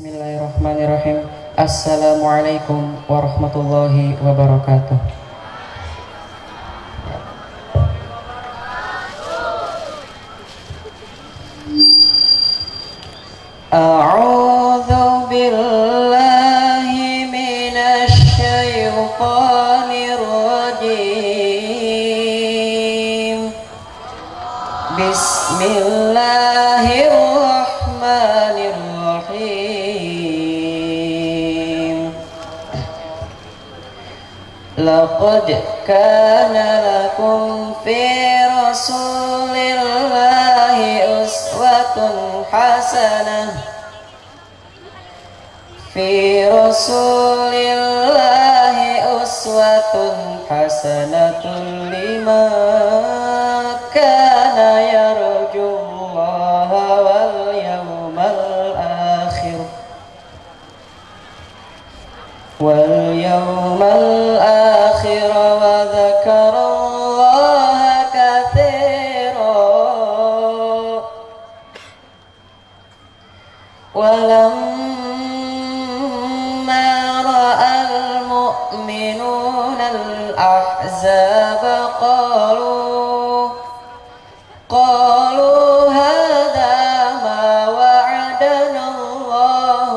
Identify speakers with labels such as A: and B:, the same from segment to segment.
A: Bismillahirrahmanirrahim. Assalamualaikum warahmatullahi wabarakatuh. A'udzu billahi minasy syaithanir rajim. Bismillahirrahmanirrahim. Laqad kana lakum fi rasulillahi uswatun hasanah fi rasulillahi uswatun hasanatun liman kana yarjullaha wal yawmal akhir wa dzakarallaha katsiran walamma ra'al mu'minuna al-ahzaba qalu hadha ma wa'adana Allah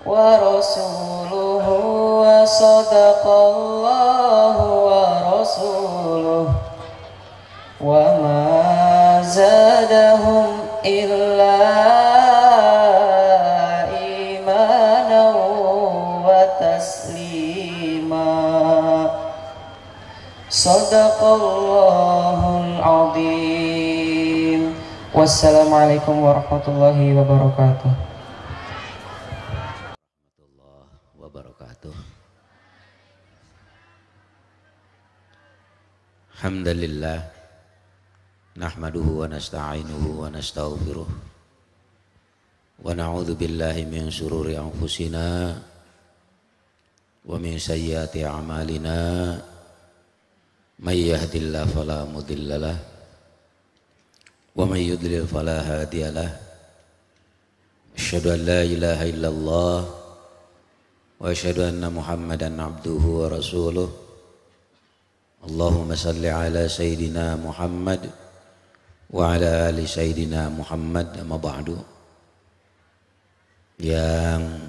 A: wa rasuluhu wa sadaqallahu wa rasuluhu wa ma zadahum illa imanan wa taslima. Sadaqallahul azim. Wassalamualaikum warahmatullahi wabarakatuh.
B: Alhamdulillah nahmaduhu wa nasta'inuhu wa nastaghfiruh wa na'udzu billahi min shururi anfusina wa min sayyiati a'malina may yahdihillahu fala mudhillalah wa may yudlil fala hadiyalah. Asyhadu an la ilaha illallah wa asyhadu anna Muhammadan abduhu wa rasuluh. Allahumma salli ala Sayyidina Muhammad wa ala ali Sayyidina Muhammad. Amma ba'du. Yang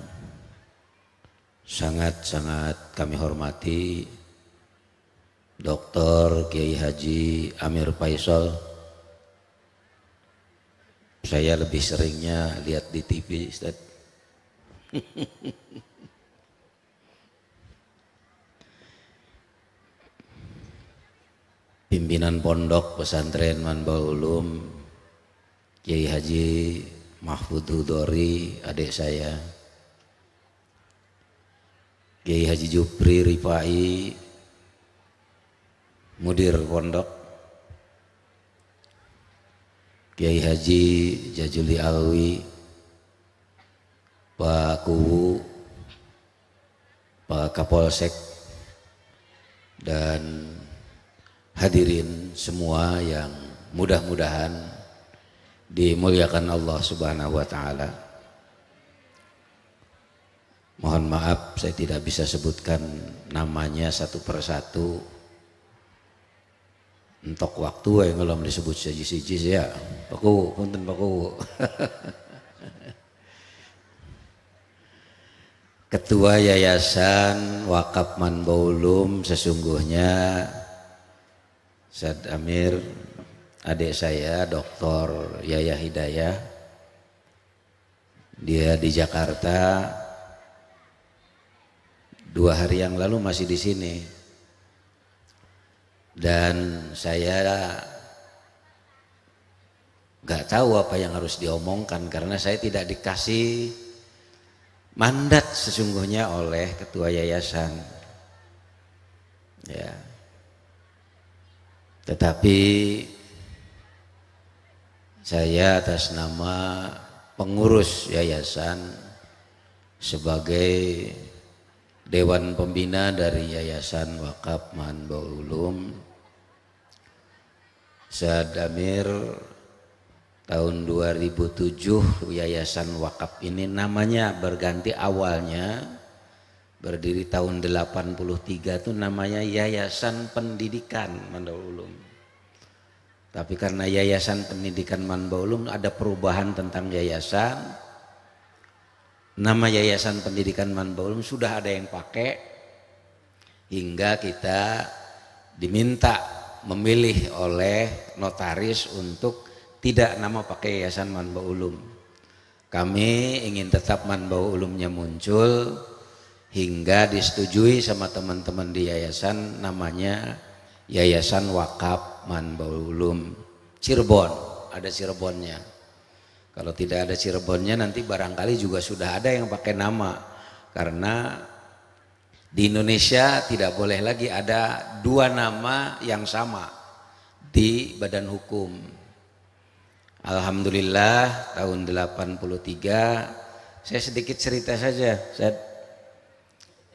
B: sangat-sangat kami hormati Dr. Kiai Haji Amir Faisal. Saya lebih seringnya lihat di TV, Ustaz. Pimpinan pondok pesantren Manbaul Ulum Kiai Haji Mahfud Hudori, adik saya, Kiai Haji Jupri Rifai, mudir pondok, Kiai Haji Jajuli Alwi, Pak Kuwu, Pak Kapolsek, dan hadirin semua yang mudah-mudahan dimuliakan Allah Subhanahu wa taala. Mohon maaf saya tidak bisa sebutkan namanya satu persatu. Entok waktu yang belum disebut siji-siji ya. Paku, punten Paku. Ketua Yayasan Wakaf Manbaul Ulum sesungguhnya Ustaz Amir, adik saya Dr. Yaya Hidayah. Dia di Jakarta, 2 hari yang lalu masih di sini. Dan saya gak tahu apa yang harus diomongkan karena saya tidak dikasih mandat sesungguhnya oleh ketua yayasan. Ya. Tetapi saya atas nama pengurus yayasan sebagai Dewan Pembina dari Yayasan Wakaf Manbaul Ulum, Ustaz Amir tahun 2007 Yayasan Wakaf ini namanya berganti, awalnya berdiri tahun 83 itu namanya Yayasan Pendidikan Manbaul Ulum. Tapi karena Yayasan Pendidikan Manbaul Ulum ada perubahan tentang yayasan, nama Yayasan Pendidikan Manbaul Ulum sudah ada yang pakai, hingga kita diminta memilih oleh notaris untuk tidak nama pakai Yayasan Manbaul Ulum. Kami ingin tetap Manbaul Ulumnya muncul, hingga disetujui sama teman-teman di yayasan namanya Yayasan Wakaf Manbaul Ulum Cirebon. Ada Cirebonnya. Kalau tidak ada Cirebonnya nanti barangkali juga sudah ada yang pakai nama, karena di Indonesia tidak boleh lagi ada dua nama yang sama di badan hukum. Alhamdulillah tahun 83, saya sedikit cerita saja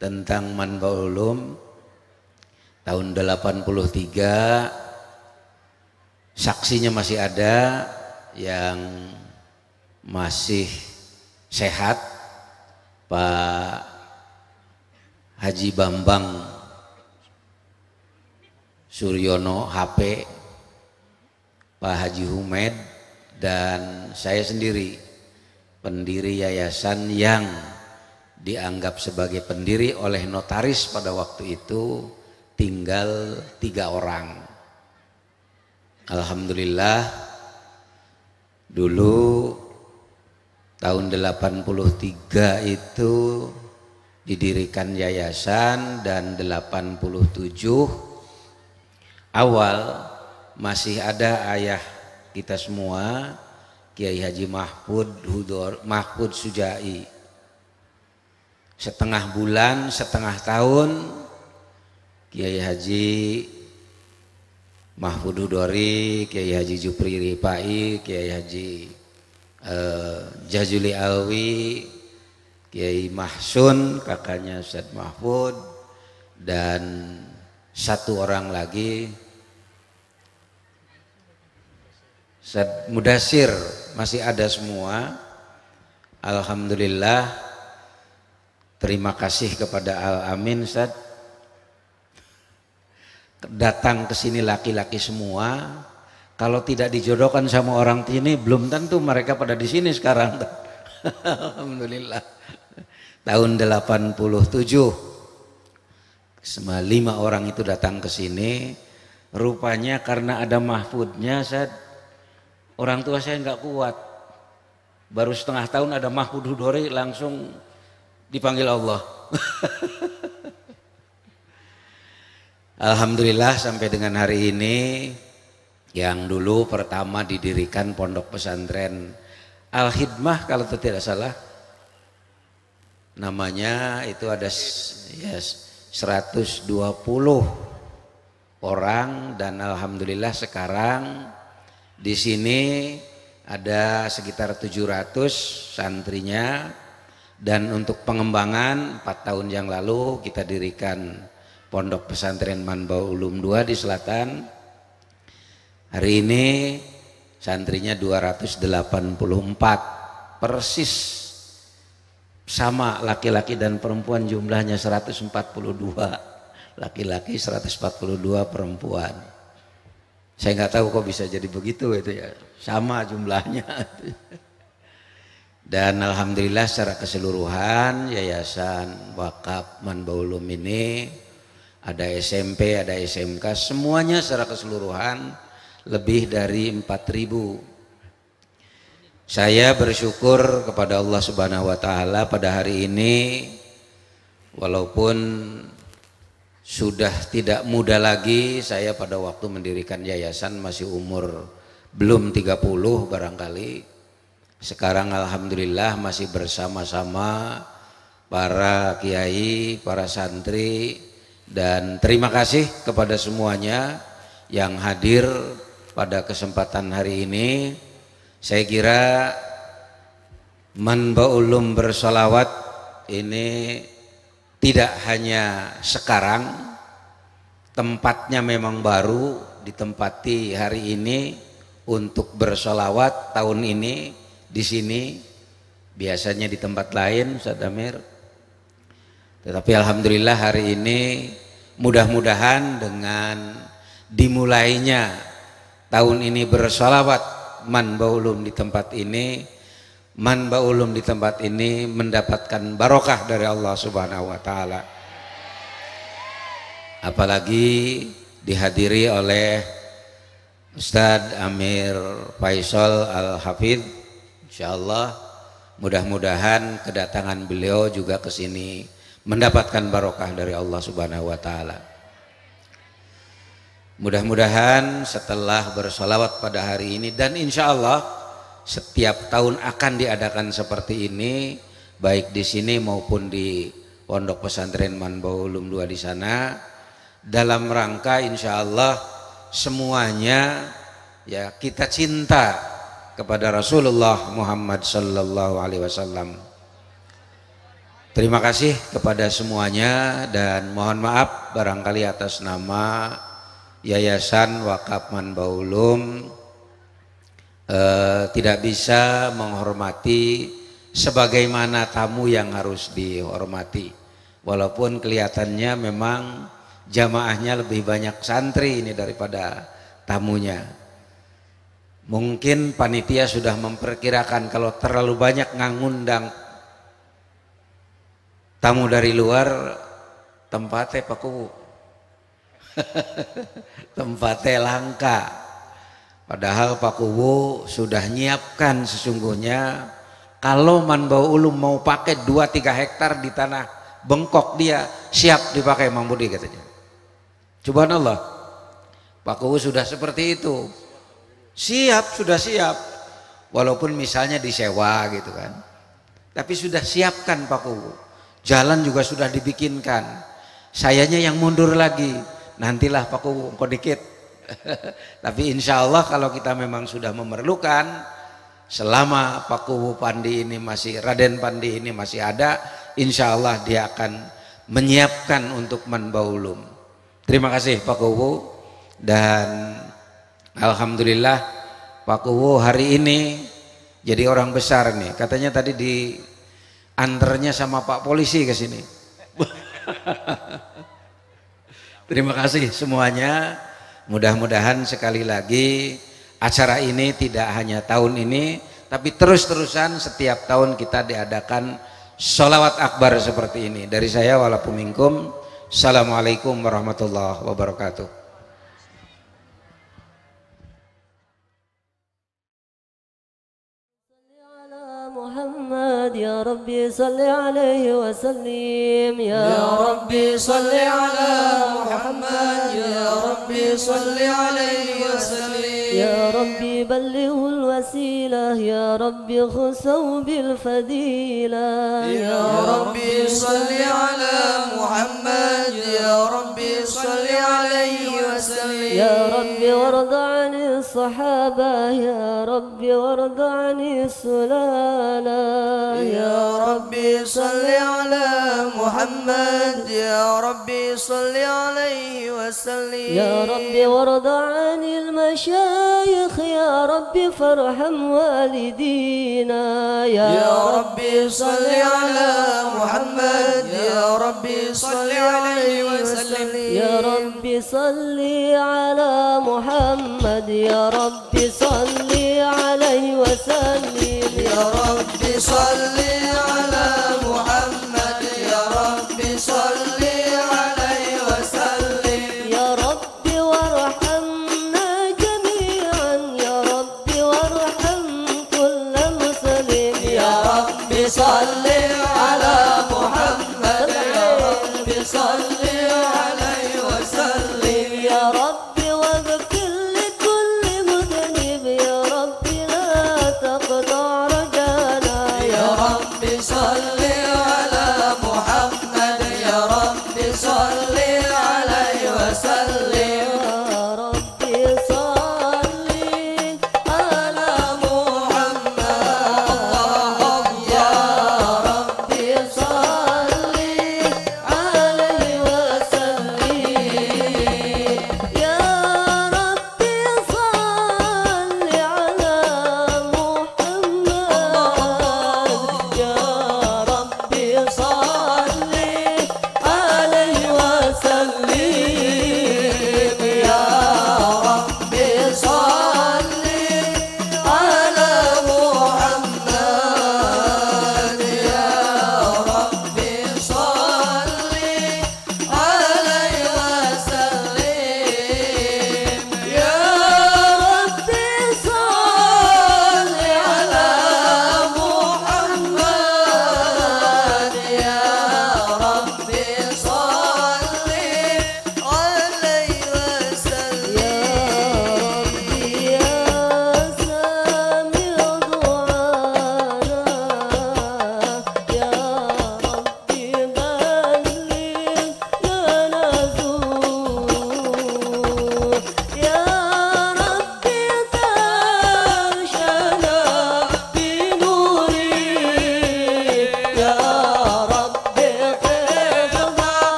B: tentang Manbaul Ulum. Tahun 83 saksinya masih ada yang masih sehat, Pak Haji Bambang Suryono HP, Pak Haji Humed, dan saya sendiri, pendiri yayasan yang dianggap sebagai pendiri oleh notaris pada waktu itu tinggal 3 orang. Alhamdulillah dulu tahun 83 itu didirikan yayasan, dan 87 awal masih ada ayah kita semua, Kiai Haji Mahfud Sujai. Setengah bulan, setengah tahun Kiai Haji Mahfud Hudori, Kiai Haji Jupri Ripai, Kiai Haji Jazuli Alwi, Kiai Mahsun kakaknya Ustaz Mahfud, dan satu orang lagi Ustaz Mudasir, masih ada semua. Alhamdulillah, terima kasih kepada Al-Amin Ustaz. Datang ke sini laki-laki semua. Kalau tidak dijodohkan sama orang sini, belum tentu mereka pada di sini sekarang. Alhamdulillah. Tahun 87 5 orang itu datang ke sini. Rupanya karena ada Mahfudnya, orang tua saya nggak kuat. Baru setengah tahun ada Mahfud Hudori, langsung dipanggil Allah. Alhamdulillah sampai dengan hari ini, yang dulu pertama didirikan pondok pesantren Al-Hidmah kalau tidak salah namanya, itu ada 120 orang, dan alhamdulillah sekarang di sini ada sekitar 700 santrinya. Dan untuk pengembangan 4 tahun yang lalu kita dirikan Pondok Pesantren Manbaul Ulum 2 di Selatan. Hari ini santrinya 284, persis sama, laki-laki dan perempuan jumlahnya 142, laki-laki 142 perempuan. Saya nggak tahu kok bisa jadi begitu itu ya, sama jumlahnya. Dan alhamdulillah secara keseluruhan Yayasan Wakaf Manbaul Ulum ini ada SMP, ada SMK, semuanya secara keseluruhan lebih dari 4.000. Saya bersyukur kepada Allah Subhanahu wa taala pada hari ini, walaupun sudah tidak muda lagi, saya pada waktu mendirikan yayasan masih umur belum 30 barangkali. Sekarang alhamdulillah masih bersama-sama para kiai, para santri, dan terima kasih kepada semuanya yang hadir pada kesempatan hari ini. Saya kira Manbaul Ulum bersolawat ini tidak hanya sekarang, tempatnya memang baru ditempati hari ini untuk bersolawat tahun ini di sini, biasanya di tempat lain Ustaz Amir. Tetapi alhamdulillah hari ini mudah-mudahan dengan dimulainya tahun ini bersolawat man baulum di tempat ini, man baulum di tempat ini mendapatkan barokah dari Allah Subhanahu wa taala. Apalagi dihadiri oleh Ustadz Amir Faisal Al-Hafidh, insyaallah mudah-mudahan kedatangan beliau juga ke sini mendapatkan barokah dari Allah Subhanahu wa taala. Mudah-mudahan setelah bersolawat pada hari ini, dan insyaallah setiap tahun akan diadakan seperti ini, baik di sini maupun di Pondok Pesantren Manbaulum 2 di sana, dalam rangka insyaallah semuanya ya kita cinta kepada Rasulullah Muhammad sallallahu alaihi wasallam. Terima kasih kepada semuanya dan mohon maaf barangkali atas nama Yayasan Wakaf Manbaulum tidak bisa menghormati sebagaimana tamu yang harus dihormati, walaupun kelihatannya memang jamaahnya lebih banyak santri ini daripada tamunya. Mungkin panitia sudah memperkirakan kalau terlalu banyak ngundang tamu dari luar, tempatnya paku tempatnya langka. Padahal Pak Kuwu sudah nyiapkan sesungguhnya kalau Manbaulum mau pakai 2-3 hektar di tanah bengkok dia siap dipakai Mang Budi katanya. Subhanallah, Pak Kuwu sudah seperti itu, siap, sudah siap, walaupun misalnya disewa gitu kan, tapi sudah siapkan Pak Kuwu. Jalan juga sudah dibikinkan, sayanya yang mundur lagi, nantilah Pak Kuwu kok dikit. Tapi insya Allah kalau kita memang sudah memerlukan, selama Pak Kuwu Pandi ini masih, Raden Pandi ini masih ada, insya Allah dia akan menyiapkan untuk Manbaulum. Terima kasih Pak Kuwu, dan alhamdulillah Pak Kuwu hari ini jadi orang besar nih. Katanya tadi diantarnya sama Pak Polisi ke sini. Terima kasih semuanya. Mudah-mudahan sekali lagi acara ini tidak hanya tahun ini, tapi terus-terusan setiap tahun kita diadakan sholawat akbar seperti ini. Dari saya walaupun minkum, assalamualaikum warahmatullahi wabarakatuh.
C: محمد يا ربي صل عليه وسلم يا ربي صل على محمد يا ربي صل عليه وسلم يا ربي بلغه الوسيلة يا ربي خسوا بالفضيلة يا ربي صل على محمد يا ربي صل عليه وسلم يا ربي وارض عن الصحابة يا ربي وارض عن السلالة يا ربي صل على محمد يا ربي صل عليه وسلم يا ربي وارض عن المشايخ يا ربي فارحم والدينا يا ربي صل على محمد يا ربي صل عليه وسلم يا ربي صل على محمد يا ربي صل عليه وسلم يا ربي صل على محمد يا ربي صل عليه وسلم يا ربي وارحمنا جميعا يا ربي وارحم كل مسلم يا ربي صل على محمد يا ربي صل عليه وسلم يا ربي واغفر لكل مذنب يا ربي لا تقطع رجانا يا ربي صل على محمد يا ربي صل عليه وسلم يا ربي صل على محمد يا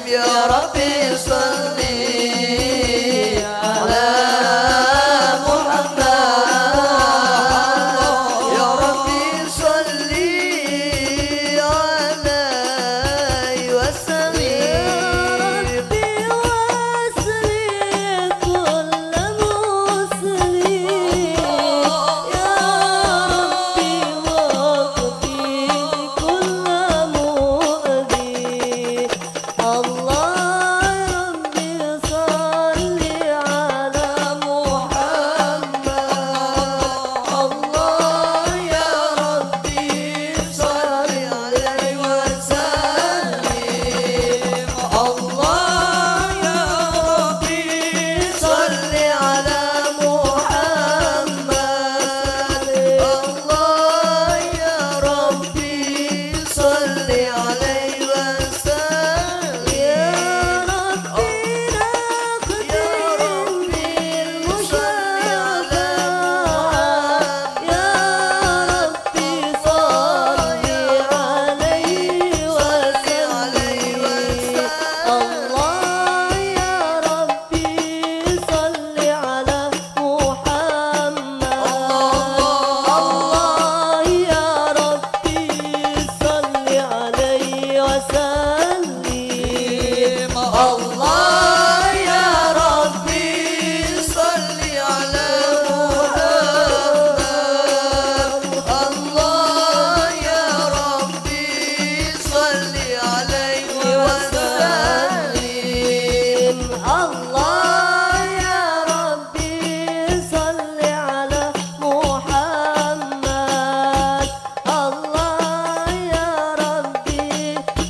C: يا ربي صل على محمد يا ربي صل عليه وسلم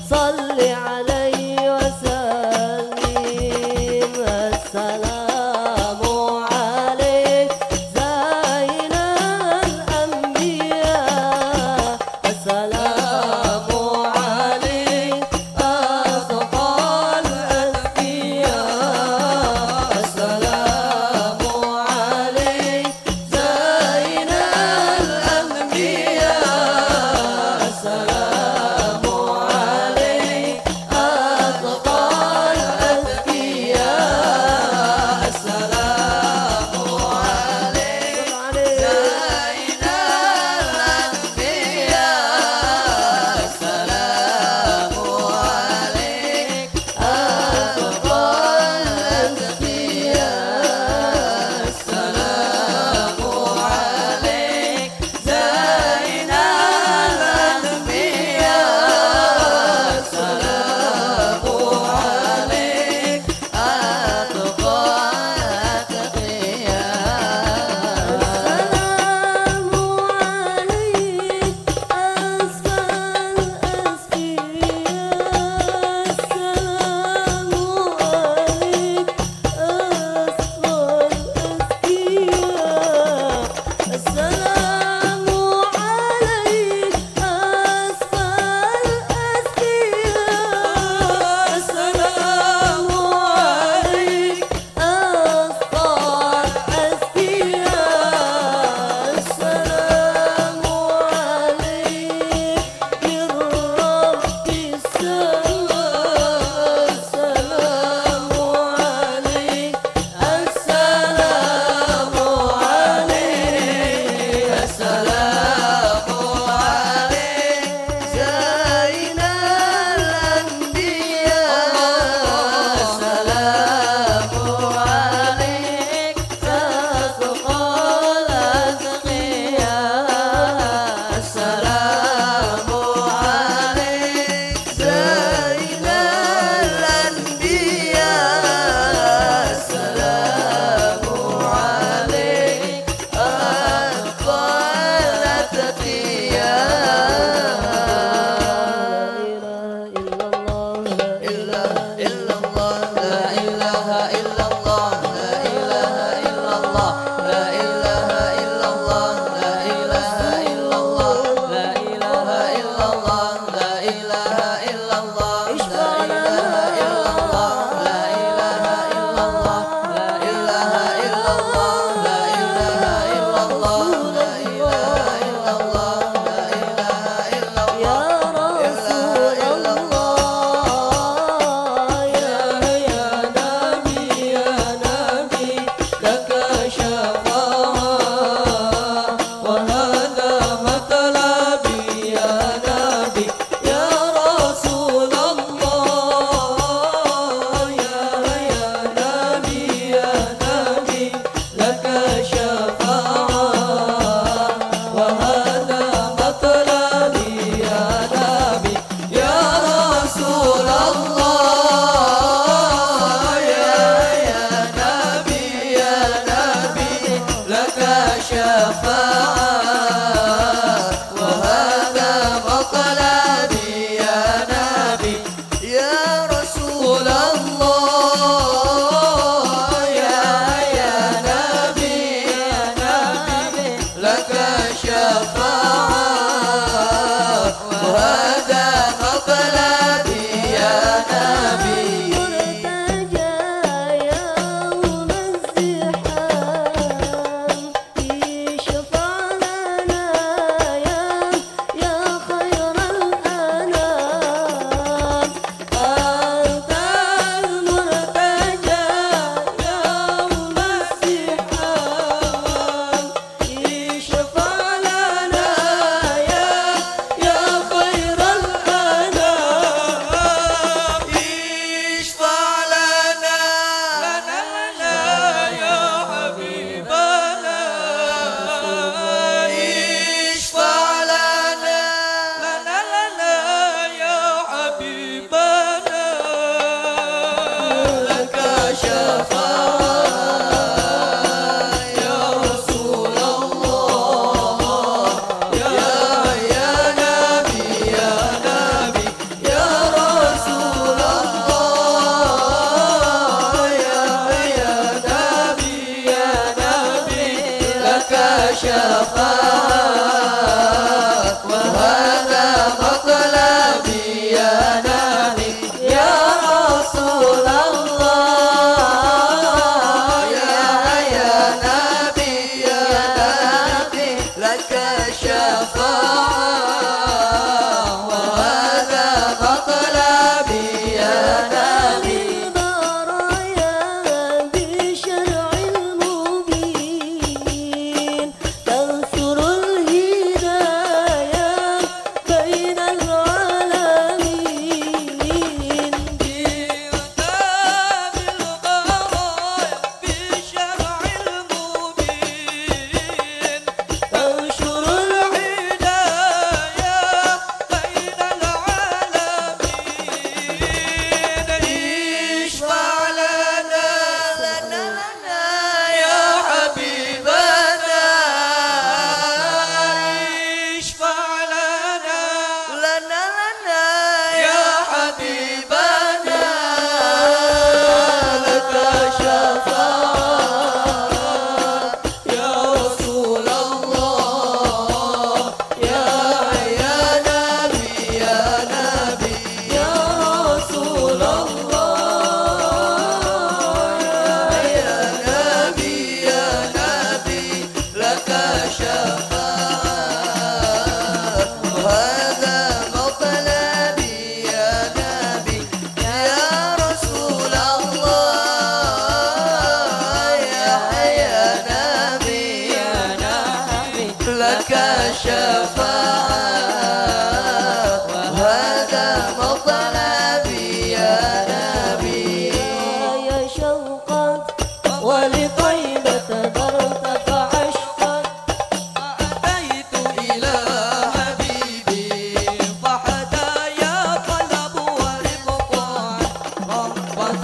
C: صل عليه وسلم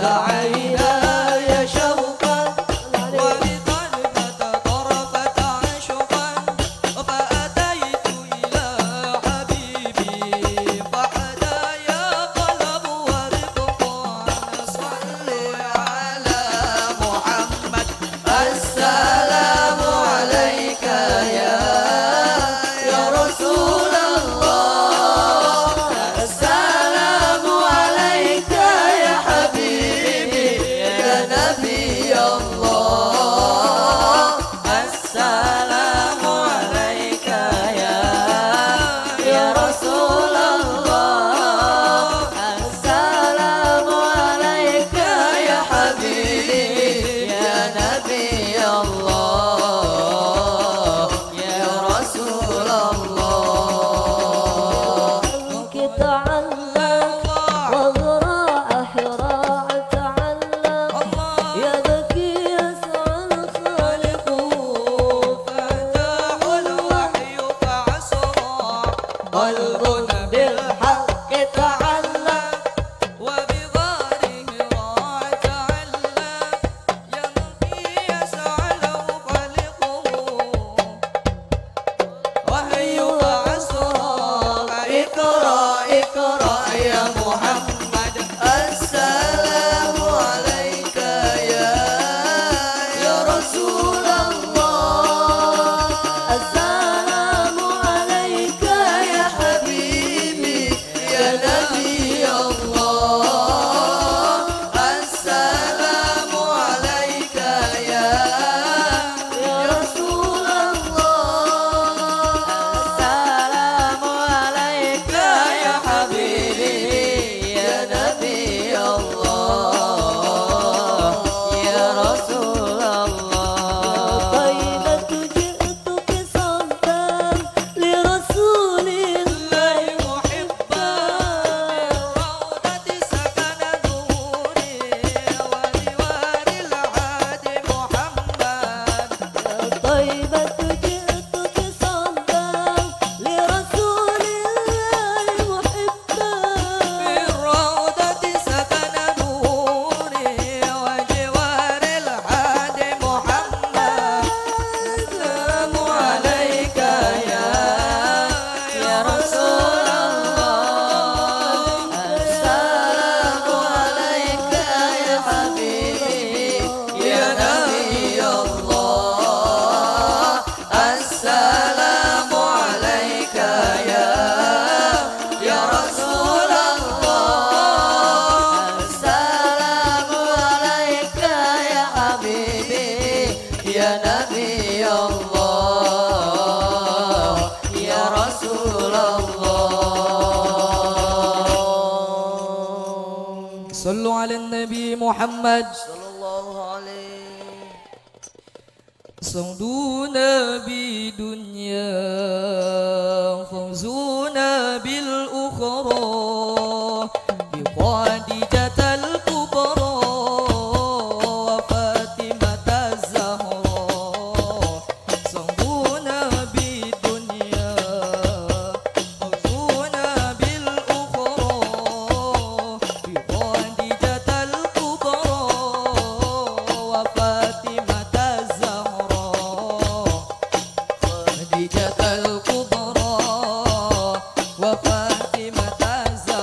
C: عيناي شوقا
D: ولطلبة طرفة عشقا فأتيت إلى حبيبي فحدايا قلب ورفقا
C: صل على محمد السلام عليك يا رسول الله السلام عليك يا حبيبي يا نبي الله
A: السلام عليك يا رسول الله
C: السلام عليك يا حبيبي يا نبي الله يا رسول الله
E: منك تعلق وغراء حراء تعلق يا ذكي يسعى الخالق
D: فتاه الوحي فعسرا
C: قلب بالحق تعلق
D: وبغاره راع تعلق يمضي يسعى له خلقه وهي فعسرا
C: اقرأ اقرأ يا محمد السلام عليك يا رسول الله
E: السلام عليك
C: يا حبيبي يا نبي الله السلام عليك يا رسول الله
A: السلام عليك يا حبيبي يا نبي الله يا رسول الله
E: طيبة جئتك صمتا لرسول الله
D: محبا بالروضة سكن نوري ولوار العاد محمد
E: طيبة جئتك صمتا لرسول الله محبا
D: بالروضة سكن نوري وجوار العاد محمد
A: السلام عليك يا رسول الله
C: السلام عليك يا حبيبي يا نبي الله السلام عليك يا رسول الله السلام عليك يا حبيبي يا نبي الله يا رسول الله
D: صلوا على النبي محمد
C: صلى الله عليه
D: صمدونا بدنيا فوزونا بالأخرى بخادجة الكبرى وفاطمة الزهراء صمدونا بدنيا فوزونا بالأخرى بخادجة الكبرى وفاطمة الزهراء خديجة الكبرى وفاطمة الزهراء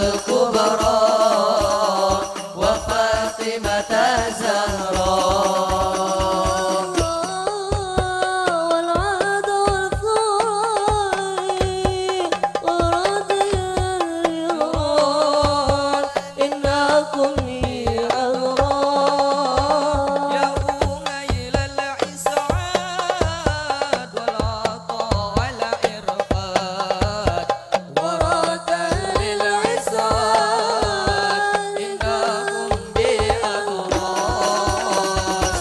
C: الكبرى وفاطمة الزهراء
E: والعاد والثوري ورضي الرضوان إنكم لي أغرار
D: يا أميل الإسعاد والعطاء والعرفان
C: ورد للعساد إنكم بأبرار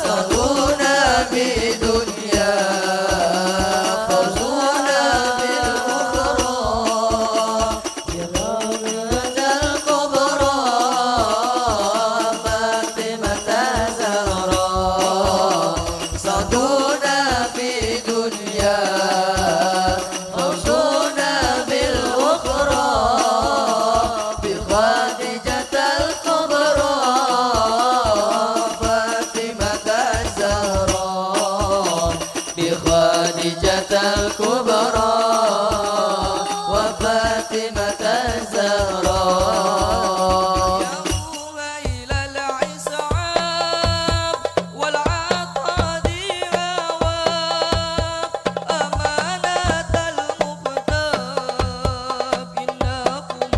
C: صدونا بدنيا فوزونا بالأخرى يرامة الكبرى فاطمة الزهراء صدونا بدنيا فوزونا بالأخرى بخديجة الكبرى فاطمة الزهراء بخديجة الكبرى وفاطمة الزهراء
D: يا أميل الإسعاد والعطاء ذي هواه أمانة المختاب إنكم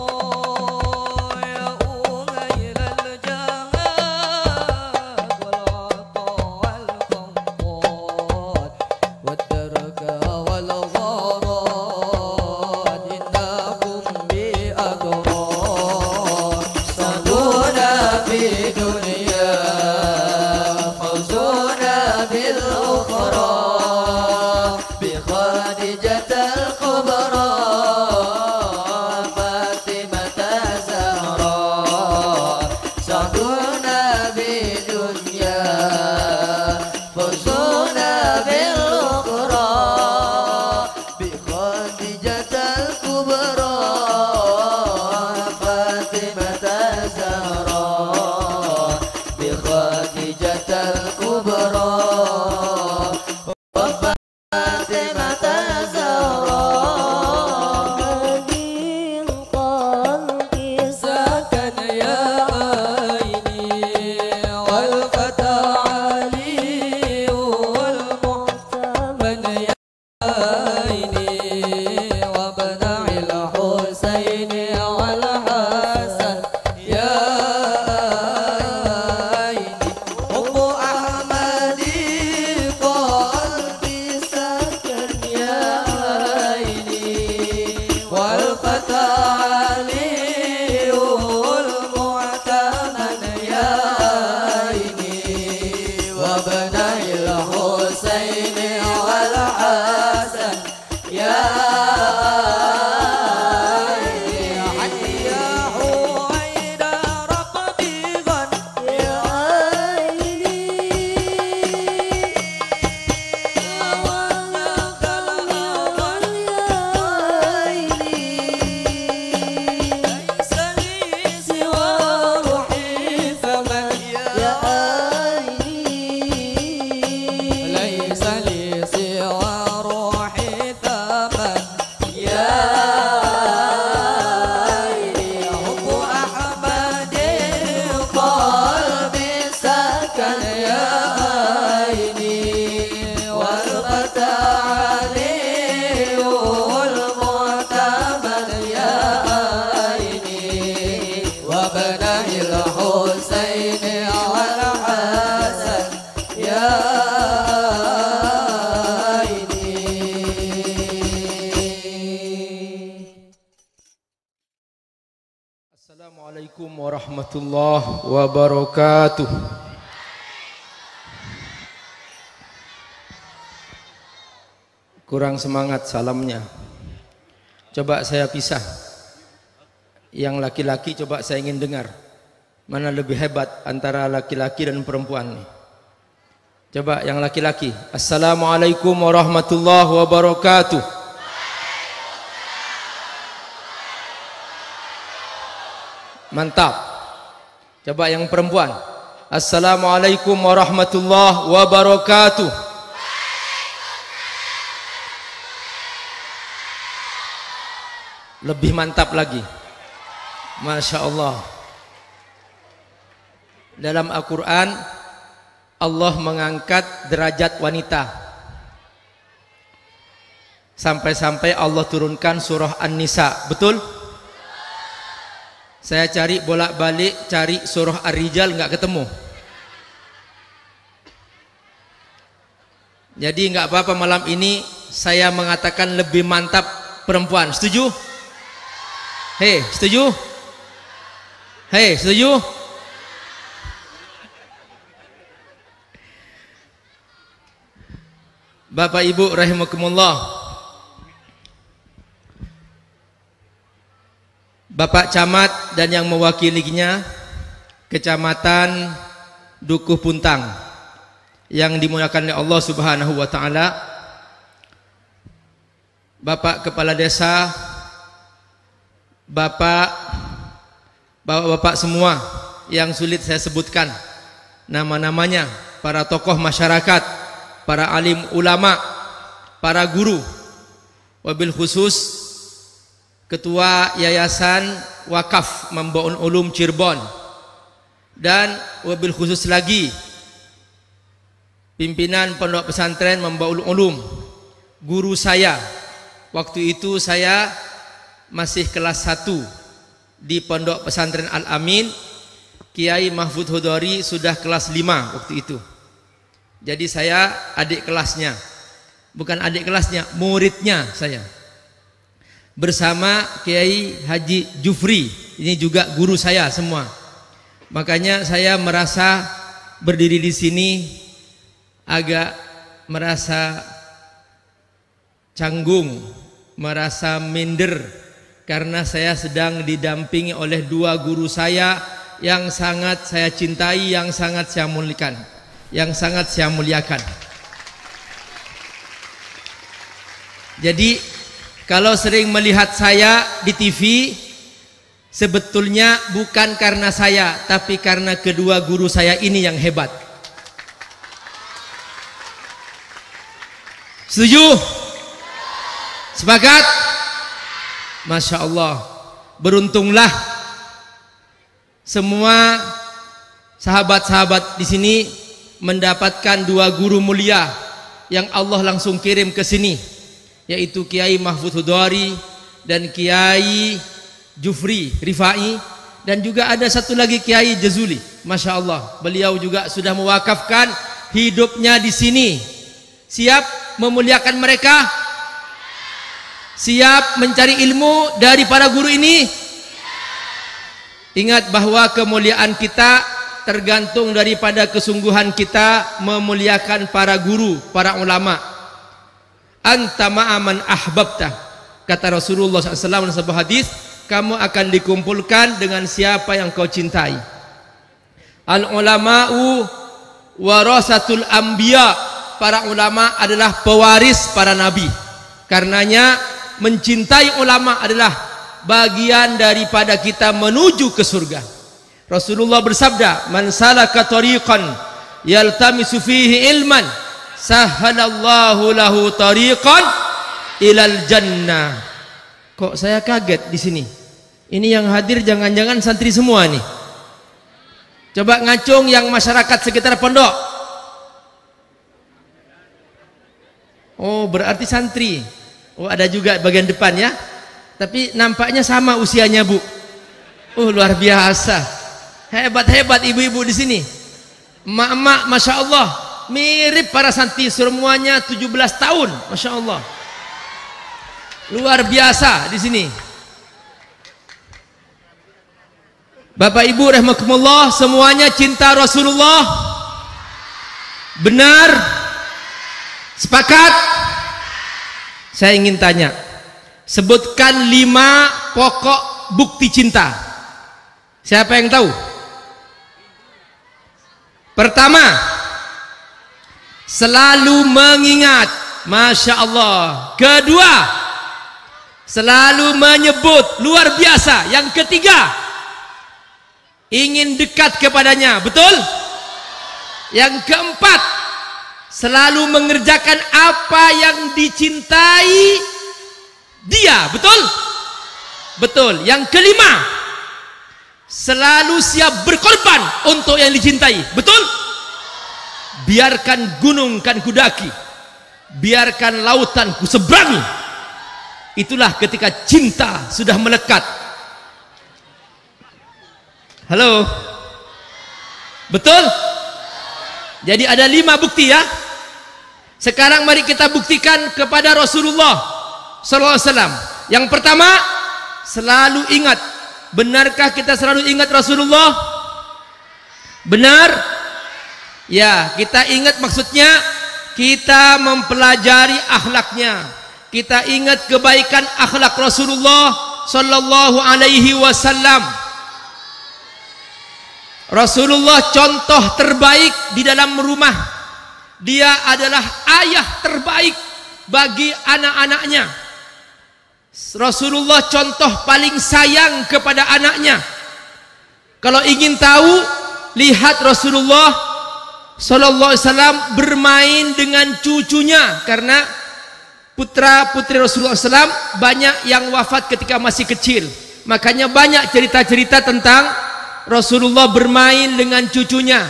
D: بأدرار يا أميل الجهاد والعطاء والفضال والدرك والغراد إنكم بأدرار
C: صدونا بدنيا فوزونا بالأخرى بخديجة الكبرى فاطمة الزهراء صدونا بدنيا فوزونا بالأخرى بخديجة الكبرى فاطمة الزهراء بخديجة الكبرى وفاطمة الزهراء
E: هذه القلب
D: سكن يا عيني والفتى علي والمحتمل يا عيني وابنع الحسين والحسن يا عيني
C: حب أحمد قلبي سكن يا عيني
D: والفتى علي والمعتمد يا عيني
C: وابني الحسين والحسن يا عيني
D: يا حويدر طبيبا
E: يا عيني وانا كالأول يا عيني
D: ليس لي سوى روحي فمن
E: يا عيني
D: ليس لي سوى روحي ثمن
C: يا عيني حب أحمد قلبي سكن يا عيني والفتى علي والمعتمد يا عيني وابني الحسين والحسن يا عيني
F: Assalamualaikum warahmatullahi wabarakatuh. Kurang semangat salamnya. Coba saya pisah. Yang laki-laki coba saya ingin dengar. Mana lebih hebat antara laki-laki dan perempuan nih? Coba yang laki-laki. Assalamualaikum warahmatullahi wabarakatuh. Mantap. Coba yang perempuan. Assalamualaikum warahmatullahi wabarakatuh. Lebih mantap lagi. Masya Allah. Dalam Al-Quran Allah mengangkat derajat wanita. Sampai-sampai Allah turunkan surah An-Nisa. Betul? Saya cari bolak-balik, cari surah Ar-Rijal nggak ketemu. Jadi nggak apa-apa malam ini saya mengatakan lebih mantap perempuan. Setuju? Hei, setuju? Hei, setuju? Bapak Ibu rahimakumullah. Bapak Camat dan yang mewakilinya Kecamatan Dukuh Puntang yang dimuliakan oleh Allah Subhanahu wa taala. Bapak Kepala Desa, Bapak-bapak semua yang sulit saya sebutkan nama-namanya, para tokoh masyarakat, para alim ulama, para guru, wabil khusus Ketua Yayasan Wakaf Mambaul Ulum Cirebon, dan wabil khusus lagi pimpinan Pondok Pesantren Mambaul Ulum. Guru saya, waktu itu saya masih kelas 1 di Pondok Pesantren Al-Amin, Kiai Mahfud Hudori sudah kelas 5 waktu itu. Jadi saya adik kelasnya, bukan adik kelasnya, muridnya saya. Bersama Kiai Haji Jufri, ini juga guru saya semua. Makanya saya merasa berdiri di sini agak merasa canggung, merasa minder, karena saya sedang didampingi oleh dua guru saya yang sangat saya cintai, yang sangat saya muliakan, Jadi kalau sering melihat saya di TV, sebetulnya bukan karena saya, tapi karena kedua guru saya ini yang hebat. Setuju? Sepakat? Masya Allah. Beruntunglah semua sahabat-sahabat di sini mendapatkan dua guru mulia yang Allah langsung kirim ke sini, yaitu Kiai Mahfud Hudori dan Kiai Jufri Rifai, dan juga ada satu lagi Kiai Jazuli. Masya Allah, beliau juga sudah mewakafkan hidupnya di sini. Siap memuliakan mereka? Siap mencari ilmu dari para guru ini? Ingat bahwa kemuliaan kita tergantung daripada kesungguhan kita memuliakan para guru, para ulama. Anta ma'aman ahbabta, kata Rasulullah SAW dalam sebuah hadis, kamu akan dikumpulkan dengan siapa yang kau cintai. Al ulama'u warasatul anbiya, para ulama adalah pewaris para nabi. Karenanya mencintai ulama adalah bagian daripada kita menuju ke surga. Rasulullah bersabda, man salaka tariqan yaltamisu fihi ilman sahhalallahu lahu tariqan ilal jannah. Kok saya kaget di sini? Ini yang hadir jangan-jangan santri semua nih. Coba ngacung yang masyarakat sekitar pondok. Oh, berarti santri. Oh, ada juga bagian depan ya. Tapi nampaknya sama usianya, Bu. Luar biasa. Hebat-hebat ibu-ibu di sini. Emak-emak, Masya Allah, mirip para santri, semuanya 17 tahun, Masya Allah. Luar biasa di sini. Bapak Ibu rahimakumullah, semuanya cinta Rasulullah. Benar? Sepakat? Saya ingin tanya, sebutkan 5 pokok bukti cinta. Siapa yang tahu? Pertama, selalu mengingat. Masya Allah. Kedua, selalu menyebut. Luar biasa. Yang ketiga, ingin dekat kepadanya. Betul? Yang keempat, selalu mengerjakan apa yang dicintai dia. Betul? Betul. Yang kelima, selalu siap berkorban untuk yang dicintai. Betul? Biarkan gunung kan kudaki, biarkan lautan ku seberangi. Itulah ketika cinta sudah melekat. Halo? Betul? Jadi ada 5 bukti ya. Sekarang mari kita buktikan kepada Rasulullah sallallahu alaihi wasallam. Yang pertama, selalu ingat. Benarkah kita selalu ingat Rasulullah? Benar? Ya, kita ingat maksudnya kita mempelajari akhlaknya. Kita ingat kebaikan akhlak Rasulullah sallallahu alaihi wasallam. Rasulullah contoh terbaik di dalam rumah. Dia adalah ayah terbaik bagi anak-anaknya. Rasulullah contoh paling sayang kepada anaknya. Kalau ingin tahu, lihat Rasulullah sallallahu alaihi wasallam bermain dengan cucunya, karena putra-putri Rasulullah SAW banyak yang wafat ketika masih kecil. Makanya banyak cerita-cerita tentang Rasulullah bermain dengan cucunya.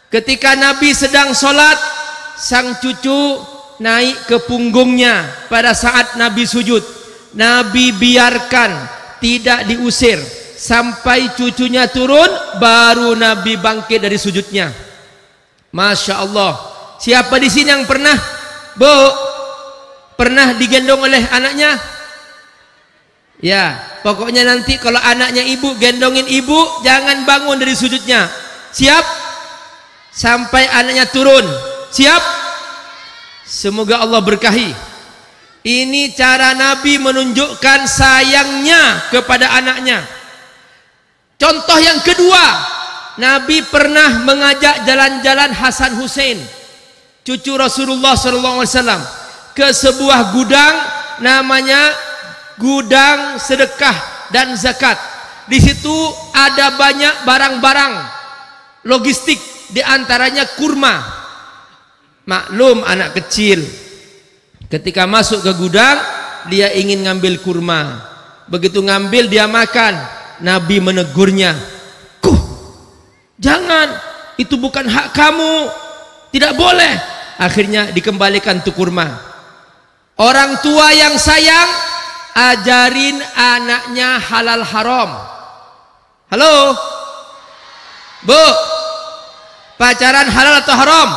F: Ketika Nabi sedang sholat, sang cucu naik ke punggungnya pada saat Nabi sujud. Nabi biarkan, tidak diusir sampai cucunya turun, baru Nabi bangkit dari sujudnya. Masya Allah. Siapa di sini yang pernah, pernah digendong oleh anaknya? Ya, pokoknya nanti kalau anaknya ibu gendongin ibu, jangan bangun dari sujudnya. Siap? Sampai anaknya turun. Siap? Semoga Allah berkahi. Ini cara Nabi menunjukkan sayangnya kepada anaknya. Contoh yang kedua, Nabi pernah mengajak jalan-jalan Hasan Hussein, cucu Rasulullah SAW, ke sebuah gudang namanya gudang sedekah dan zakat. Di situ ada banyak barang-barang logistik, di antaranya kurma. Maklum anak kecil ketika masuk ke gudang, dia ingin ngambil kurma. Begitu ngambil dia makan, Nabi menegurnya, jangan, itu bukan hak kamu, tidak boleh. Akhirnya dikembalikan tuh kurma. Orang tua yang sayang, ajarin anaknya halal haram. Halo Bu, pacaran halal atau haram?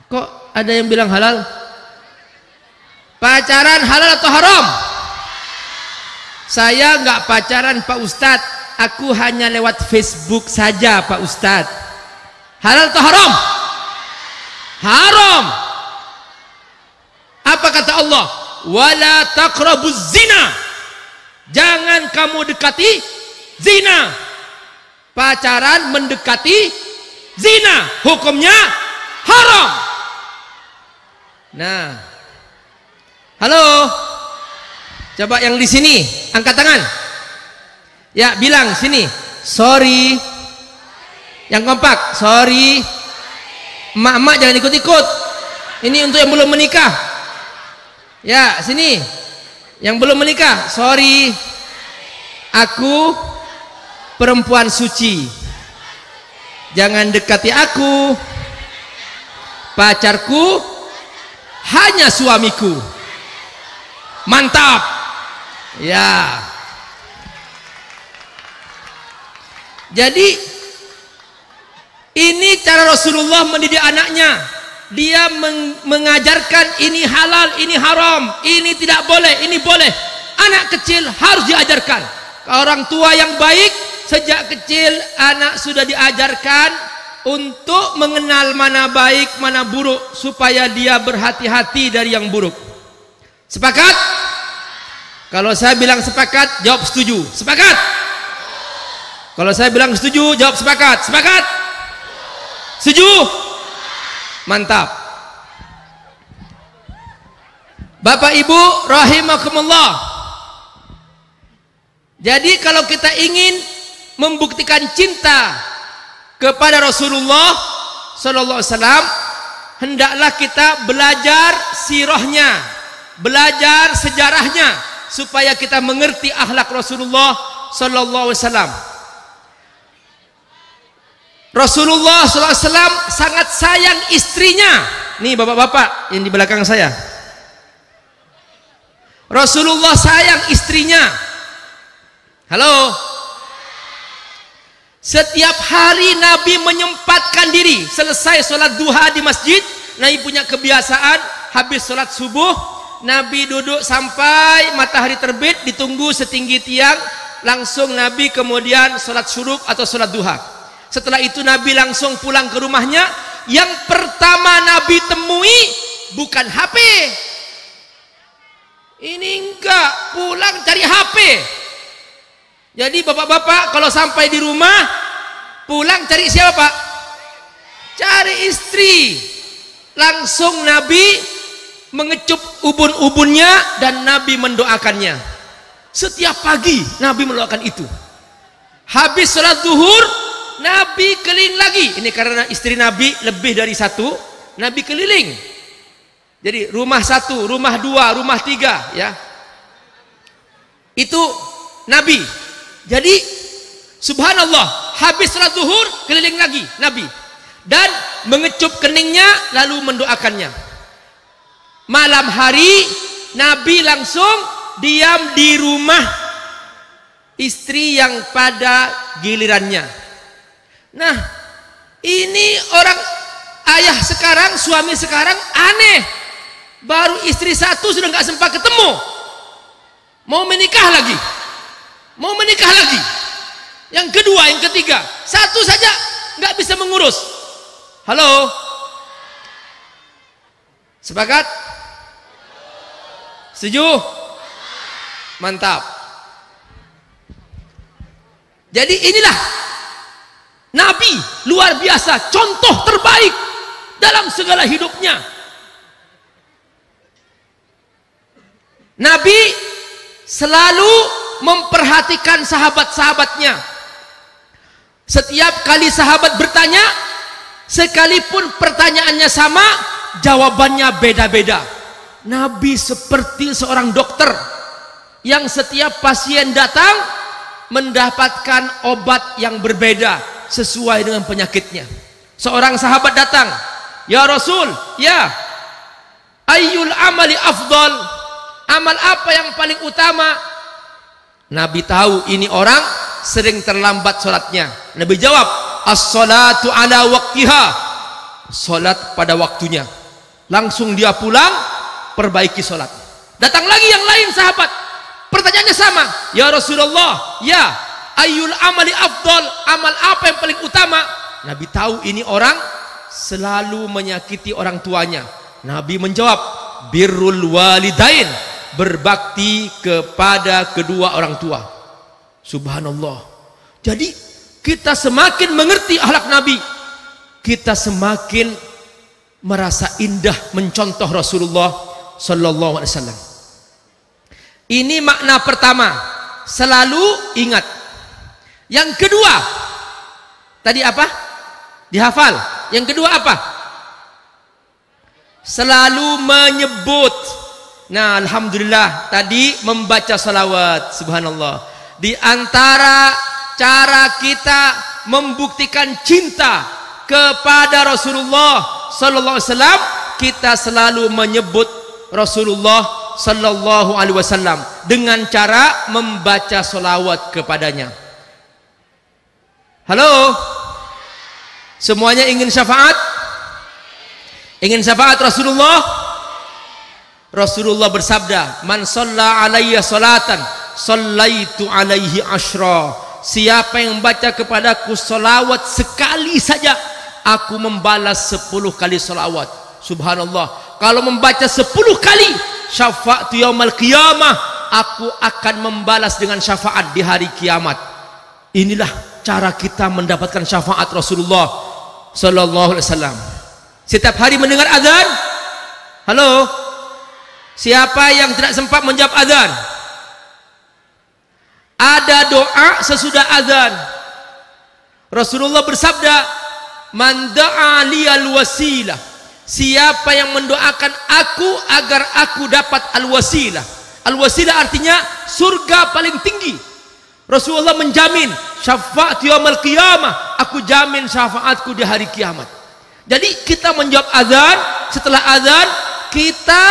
F: Kok ada yang bilang halal? Pacaran halal atau haram? Saya nggak pacaran Pak Ustadz, aku hanya lewat Facebook saja Pak Ustadz. Halal atau haram? Haram. Apa kata Allah? Wala taqrabuz zina. Jangan kamu dekati zina. Pacaran mendekati zina, hukumnya haram. Nah, halo, coba yang di sini angkat tangan. Ya, bilang sini, sorry. Yang kompak, sorry. Emak-emak jangan ikut-ikut. Ini untuk yang belum menikah. Ya, sini. Yang belum menikah, sorry. Aku perempuan suci. Jangan dekati aku. Pacarku hanya suamiku. Mantap. Ya. Jadi ini cara Rasulullah mendidik anaknya. Dia mengajarkan ini halal, ini haram, ini tidak boleh, ini boleh. Anak kecil harus diajarkan. Orang tua yang baik, sejak kecil anak sudah diajarkan untuk mengenal mana baik, mana buruk, supaya dia berhati-hati dari yang buruk. Sepakat? Kalau saya bilang sepakat, jawab setuju. Sepakat? Kalau saya bilang setuju, jawab sepakat. Sepakat? Setuju? Mantap. Bapak Ibu rahimakumullah. Jadi kalau kita ingin membuktikan cinta kepada Rasulullah sallallahu alaihi wasallam, hendaklah kita belajar sirahnya, belajar sejarahnya, supaya kita mengerti akhlak Rasulullah sallallahu alaihi wasallam. Rasulullah sallallahu alaihi wasallam sangat sayang istrinya. Nih bapak-bapak yang di belakang saya. Rasulullah sayang istrinya. Halo. Setiap hari Nabi menyempatkan diri, selesai sholat duha di masjid, Nabi punya kebiasaan habis sholat subuh, Nabi duduk sampai matahari terbit, ditunggu setinggi tiang, langsung Nabi kemudian sholat syuruk atau sholat duha. Setelah itu Nabi langsung pulang ke rumahnya. Yang pertama Nabi temui bukan HP. Ini enggak, pulang cari HP. Jadi bapak-bapak kalau sampai di rumah pulang cari siapa pak? Cari istri. Langsung Nabi mengecup ubun-ubunnya dan Nabi mendoakannya. Setiap pagi Nabi mendoakan itu. Habis sholat zuhur Nabi keliling lagi. Ini karena istri Nabi lebih dari satu, Nabi keliling. Jadi rumah satu, rumah dua, rumah tiga, ya. Itu Nabi. Jadi subhanallah, habis sholat zuhur keliling lagi Nabi dan mengecup keningnya lalu mendoakannya. Malam hari Nabi langsung diam di rumah istri yang pada gilirannya. Nah, ini orang ayah sekarang, suami sekarang aneh. Baru istri satu sudah nggak sempat ketemu. Mau menikah lagi. Mau menikah lagi. Yang kedua, yang ketiga, satu saja nggak bisa mengurus. Halo, sepakat? Setuju? Mantap. Jadi inilah Nabi luar biasa, contoh terbaik dalam segala hidupnya. Nabi selalu memperhatikan sahabat-sahabatnya. Setiap kali sahabat bertanya, sekalipun pertanyaannya sama, jawabannya beda-beda. Nabi seperti seorang dokter yang setiap pasien datang mendapatkan obat yang berbeda sesuai dengan penyakitnya. Seorang sahabat datang, "Ya Rasul, ya, ayyul amali afdal?" Amal apa yang paling utama? Nabi tahu ini orang sering terlambat sholatnya. Nabi jawab, "As-salatu ala waqtiha." Sholat pada waktunya. Langsung dia pulang, perbaiki sholat. Datang lagi yang lain sahabat, pertanyaannya sama, "Ya Rasulullah, ya, ayyul amali afdal?" Amal apa yang paling utama? Nabi tahu ini orang selalu menyakiti orang tuanya. Nabi menjawab, "Birrul walidain." Berbakti kepada kedua orang tua. Subhanallah. Jadi kita semakin mengerti akhlak Nabi, kita semakin merasa indah mencontoh Rasulullah sallallahu alaihi wasallam. Ini makna pertama, selalu ingat. Yang kedua, tadi apa? Dihafal. Yang kedua apa? Selalu menyebut. Nah, alhamdulillah tadi membaca salawat. Subhanallah. Di antara cara kita membuktikan cinta kepada Rasulullah sallallahu alaihi wasallam, kita selalu menyebut Rasulullah sallallahu alaihi wasallam dengan cara membaca salawat kepadanya. Halo? Semuanya ingin syafaat? Ingin syafaat Rasulullah? Rasulullah bersabda, "Man shalla alayya salatan, shallaitu alaihi asyra." Siapa yang membaca kepadaku salawat sekali saja, aku membalas 10 kali salawat. Subhanallah. Kalau membaca 10 kali, syafa'tu yaumal qiyamah, aku akan membalas dengan syafaat di hari kiamat. Inilah cara kita mendapatkan syafaat Rasulullah sallallahu alaihi wasallam. Setiap hari mendengar azan. Halo? Siapa yang tidak sempat menjawab azan? Ada doa sesudah azan. Rasulullah bersabda, "Man da'a liyal wasilah." Siapa yang mendoakan aku agar aku dapat al-wasilah. Al-wasilah artinya surga paling tinggi. Rasulullah menjamin syafaat yaumil qiyamah, aku jamin syafaatku di hari kiamat. Jadi kita menjawab azan, setelah azan kita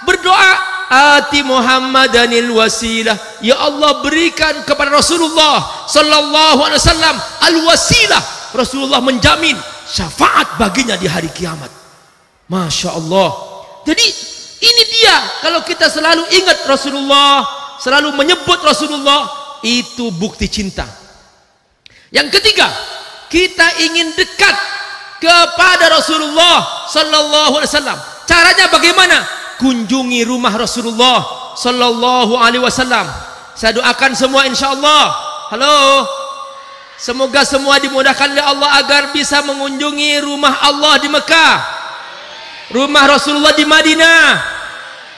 F: berdoa, ati Muhammadanil wasilah, ya Allah berikan kepada Rasulullah sallallahu alaihi wasallam al-wasilah. Rasulullah menjamin syafaat baginya di hari kiamat. Masya Allah. Jadi ini dia, kalau kita selalu ingat Rasulullah, selalu menyebut Rasulullah, itu bukti cinta. Yang ketiga, kita ingin dekat kepada Rasulullah sallallahu alaihi wasallam. Caranya bagaimana? Kunjungi rumah Rasulullah sallallahu alaihi wasallam. Saya doakan semua insyaallah. Halo. Semoga semua dimudahkan oleh Allah agar bisa mengunjungi rumah Allah di Mekah, rumah Rasulullah di Madinah.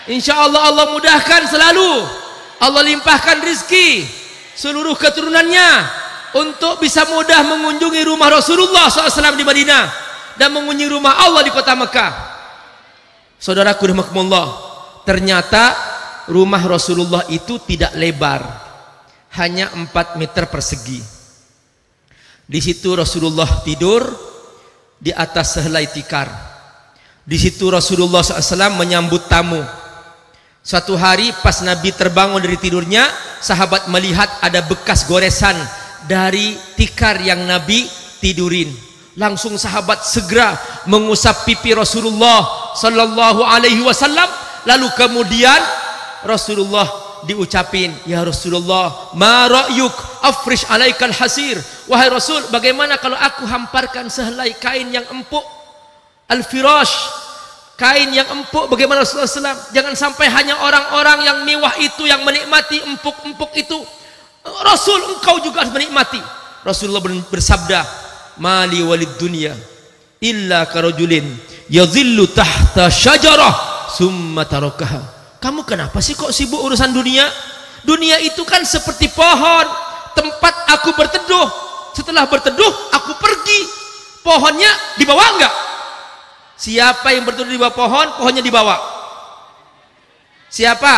F: Insyaallah Allah mudahkan selalu. Allah limpahkan rizki seluruh keturunannya untuk bisa mudah mengunjungi rumah Rasulullah SAW di Madinah dan mengunjungi rumah Allah di kota Mekah. Saudaraku rahimakumullah, ternyata rumah Rasulullah itu tidak lebar, hanya 4 meter persegi. Di situ Rasulullah tidur di atas sehelai tikar. Di situ Rasulullah SAW menyambut tamu. Suatu hari pas Nabi terbangun dari tidurnya, sahabat melihat ada bekas goresan dari tikar yang Nabi tidurin. Langsung sahabat segera mengusap pipi Rasulullah sallallahu alaihi wasallam. Lalu kemudian Rasulullah diucapin, ya Rasulullah, ma ra'yuk afrish alaikal hasir. Wahai Rasul, bagaimana kalau aku hamparkan sehelai kain yang empuk, al-firash, kain yang empuk, bagaimana Rasulullah SAW? Jangan sampai hanya orang-orang yang mewah itu yang menikmati empuk-empuk itu. Rasul, engkau juga harus menikmati. Rasulullah bersabda, mali walid dunya illa karajulin yadhillu tahta syajarah summa tarakaha. Kamu kenapa sih kok sibuk urusan dunia? Dunia itu kan seperti pohon, tempat aku berteduh. Setelah berteduh, aku pergi. Pohonnya dibawa enggak? Siapa yang berteduh di bawah pohon, pohonnya dibawa? Siapa?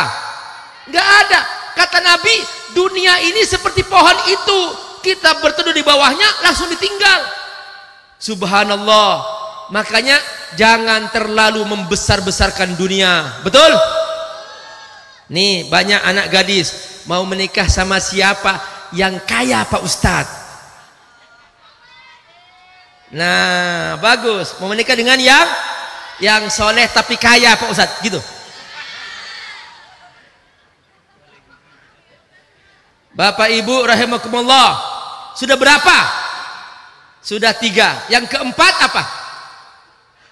F: Enggak ada. Kata Nabi, dunia ini seperti pohon itu. Kita berteduh di bawahnya, langsung ditinggal. Subhanallah. Makanya jangan terlalu membesar-besarkan dunia. Betul? Nih banyak anak gadis mau menikah sama siapa yang kaya Pak Ustadz. Nah bagus, mau menikah dengan yang soleh tapi kaya Pak Ustadz gitu. Bapak Ibu rahimakumullah, sudah berapa? Sudah 3. Yang keempat apa?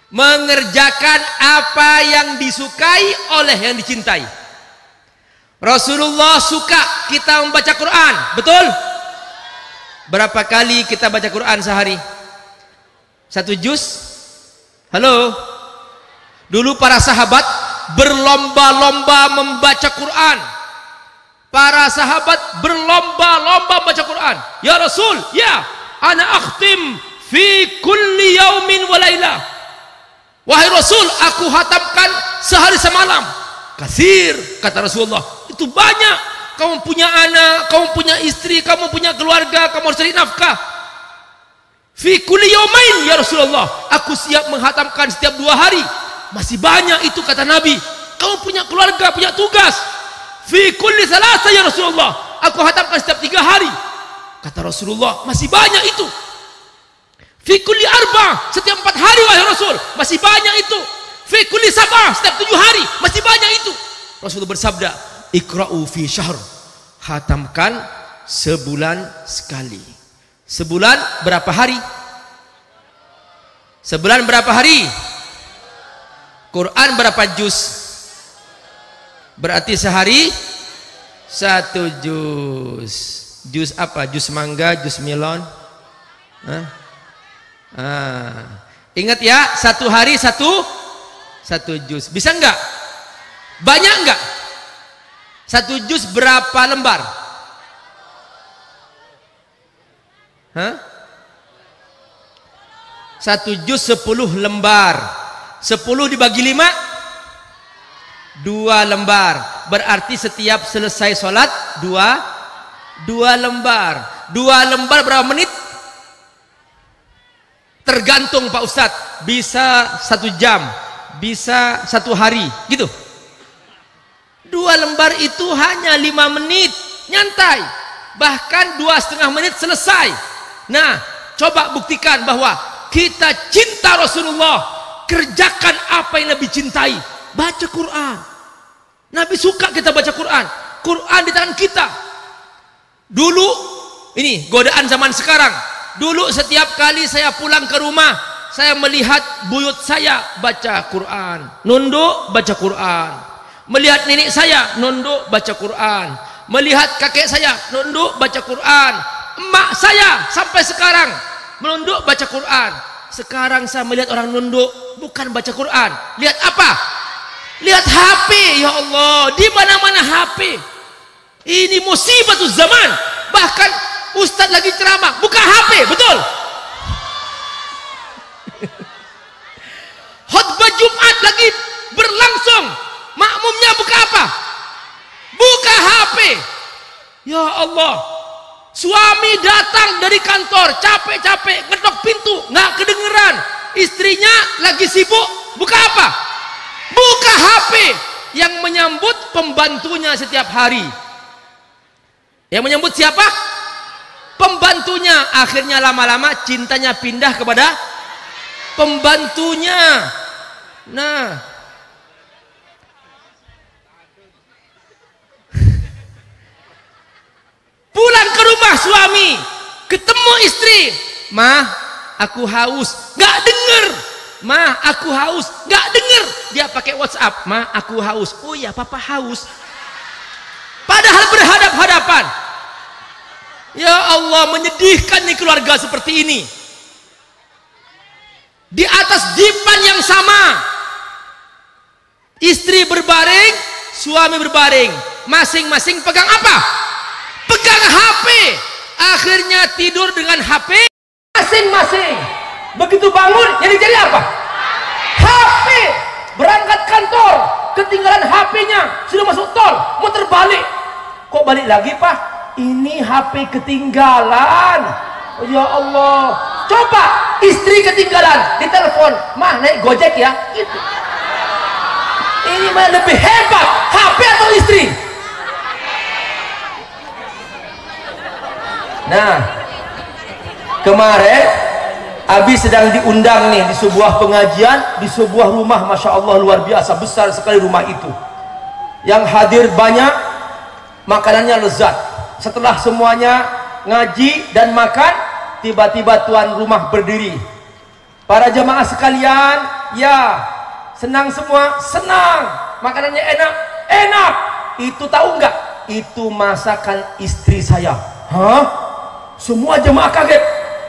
F: Mengerjakan apa yang disukai oleh yang dicintai. Rasulullah suka kita membaca Quran, betul? Berapa kali kita baca Quran sehari? 1 juz? Halo? Dulu para sahabat berlomba-lomba membaca Quran. Para sahabat berlomba-lomba membaca Quran. Ya Rasul, ya, ana akhtim fi kulli yaumin wa lailah. Wahai Rasul, aku hatamkan sehari semalam. Kasir, kata Rasulullah, itu banyak. Kamu punya anak, kamu punya istri, kamu punya keluarga, kamu harus cari nafkah. Fi kulli yaumain ya Rasulullah, aku siap menghatamkan setiap 2 hari. Masih banyak itu, kata Nabi. Kamu punya keluarga, punya tugas. Fi kulli salasa ya Rasulullah, aku hatamkan setiap 3 hari. Kata Rasulullah, masih banyak itu. Fi kulli arba, setiap 4 hari wahai Rasul, masih banyak itu. Fi kulli sabah, setiap 7 hari, masih banyak itu. Rasulullah bersabda, ikra'u fi syahr, hatamkan sebulan sekali. Sebulan berapa hari? Sebulan berapa hari? Quran berapa juz? Berarti sehari 1 juz. Juz apa? Juz mangga, juz melon? Ingat ya, 1 hari 1 juz. Bisa enggak? Banyak enggak? 1 juz berapa lembar? 1 juz 10 lembar. 10 dibagi 5 2 lembar. Berarti setiap selesai sholat 2 lembar. 2 lembar berapa menit? Tergantung Pak Ustadz, bisa 1 jam, bisa 1 hari, gitu. 2 lembar itu hanya 5 menit, nyantai. Bahkan 2,5 menit selesai. Nah, coba buktikan bahwa kita cinta Rasulullah. Kerjakan apa yang Nabi cintai. Baca Quran. Nabi suka kita baca Quran. Quran di tangan kita. Dulu, ini godaan zaman sekarang. Dulu setiap kali saya pulang ke rumah, saya melihat buyut saya baca Quran. Nunduk baca Quran. Melihat nenek saya nunduk baca Quran. Melihat kakek saya nunduk baca Quran. Emak saya sampai sekarang menunduk baca Quran. Sekarang saya melihat orang nunduk bukan baca Quran. Lihat apa? Lihat HP. Ya Allah, di mana-mana HP. Ini musibah tuh zaman. Bahkan Ustadz lagi ceramah buka HP, betul? Khutbah Jumat lagi berlangsung, makmumnya buka apa? Buka HP. Ya Allah, suami datang dari kantor capek-capek ngetok pintu nggak kedengeran, istrinya lagi sibuk, buka apa? Buka HP. Yang menyambut pembantunya setiap hari. Yang menyambut siapa? Pembantunya. Akhirnya lama-lama cintanya pindah kepada pembantunya. Nah, pulang ke rumah suami, ketemu istri, "Mah, aku haus." Nggak denger. "Mah, aku haus." Nggak denger. Dia pakai WhatsApp, "Mah, aku haus." "Oh ya, papa haus." Padahal berhadap-hadapan. Ya Allah, menyedihkan nih keluarga seperti ini. Di atas dipan yang sama, istri berbaring, suami berbaring, masing-masing pegang apa? Pegang HP. Akhirnya tidur dengan HP masing-masing. Begitu bangun, yang dicari apa? HP. Berangkat kantor, ketinggalan HP-nya, sudah masuk tol, muter balik. Kok balik lagi, Pak? Ini HP ketinggalan. Oh, ya Allah. Coba istri ketinggalan, ditelepon, "Mah, naik Gojek ya." Gitu. Ini mah lebih hebat, HP atau istri? Nah, kemarin Abi sedang diundang nih di sebuah pengajian di sebuah rumah, Masya Allah, luar biasa besar sekali rumah itu. Yang hadir banyak, makanannya lezat. Setelah semuanya ngaji dan makan, tiba-tiba tuan rumah berdiri. "Para jamaah sekalian, ya, senang semua?" "Senang." "Makanannya enak?" "Enak." "Itu tahu nggak? Itu masakan istri saya." "Hah?" Semua jemaah kaget.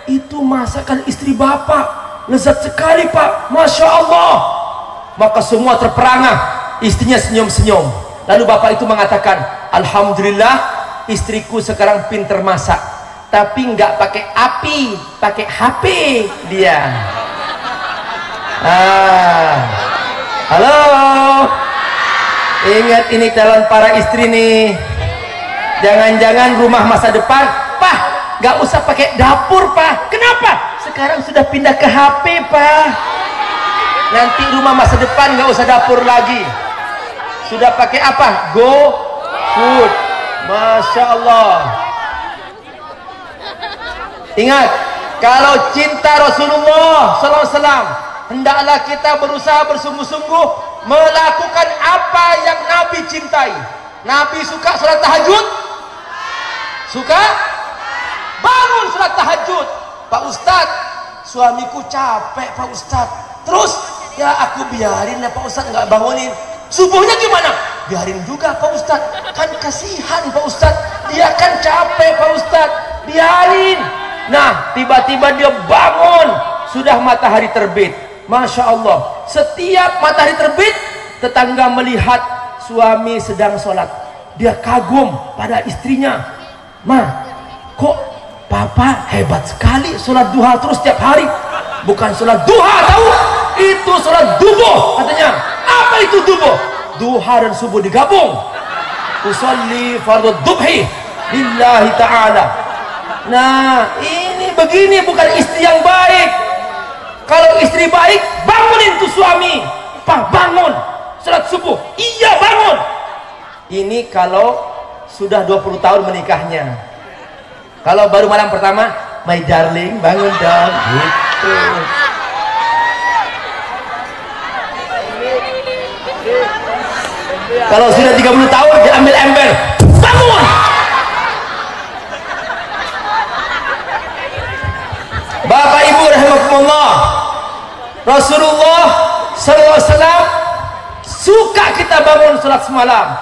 F: "Itu masakan istri Bapak. Lezat sekali, Pak. Masya Allah." Maka semua terperangah. Istrinya senyum-senyum. Lalu Bapak itu mengatakan, "Alhamdulillah, istriku sekarang pinter masak, tapi nggak pakai api, pakai HP dia." Halo, ingat ini calon para istri nih. Jangan-jangan rumah masa depan, "Pak, nggak usah pakai dapur, Pak." "Kenapa?" "Sekarang sudah pindah ke HP, Pak. Nanti rumah masa depan nggak usah dapur lagi. Sudah pakai apa? Go food." Masya Allah. Ingat, kalau cinta Rasulullah SAW, hendaklah kita berusaha bersungguh-sungguh melakukan apa yang Nabi cintai. Nabi suka sholat tahajud? Suka? Bangun sholat tahajud. "Pak Ustadz, suamiku capek, Pak Ustadz." "Terus?" "Ya, aku biarin ya, Pak Ustadz, nggak bangunin." "Subuhnya gimana?" "Biarin juga, Pak Ustadz. Kan kasihan, Pak Ustadz. Dia kan capek, Pak Ustadz. Biarin." Nah, tiba-tiba dia bangun, sudah matahari terbit. Masya Allah. Setiap matahari terbit, tetangga melihat suami sedang sholat. Dia kagum pada istrinya. "Mah, kok Papa hebat sekali sholat duha terus setiap hari." "Bukan sholat duha, tahu? Itu sholat duboh," katanya. "Apa itu duboh?"
G: duha dan subuh digabung. Usolli fardhu dzubhi lillahi ta'ala. Nah, ini begini bukan istri yang baik. Kalau istri baik, bangunin tuh suami. Pak, bangun salat subuh. Iya, bangun. Ini kalau sudah 20 tahun menikahnya. Kalau baru malam pertama, my darling, bangun dong. Gitu. Kalau sudah 30 tahun, dia ambil ember. Bangun. Bapak Ibu rahimakumullah, Rasulullah SAW suka kita bangun salat semalam,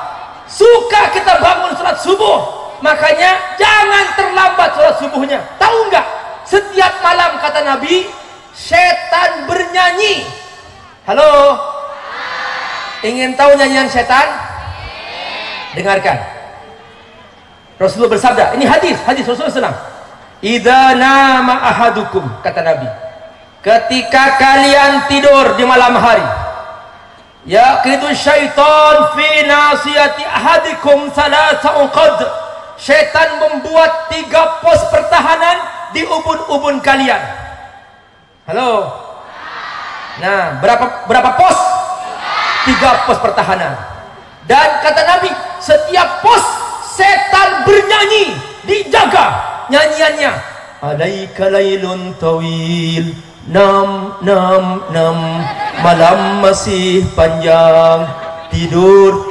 G: suka kita bangun salat subuh. Makanya jangan terlambat salat subuhnya. Tahu nggak? Setiap malam kata Nabi, setan bernyanyi. Halo? Ingin tahu nyanyian setan? Dengarkan. Rasulullah bersabda, ini hadis Rasulullah SAW. Idza nama ahadukum, kata Nabi, ketika kalian tidur di malam hari, yaqidu syaitan fi nasiyati ahadikum salasa uqad, syaitan membuat 3 pos pertahanan di ubun-ubun kalian. Halo? Nah, berapa pos? 3 pos pertahanan. Dan kata Nabi, setiap pos setan bernyanyi, dijaga nyanyiannya. Alaika lailun tawil, nam, malam masih panjang, tidur.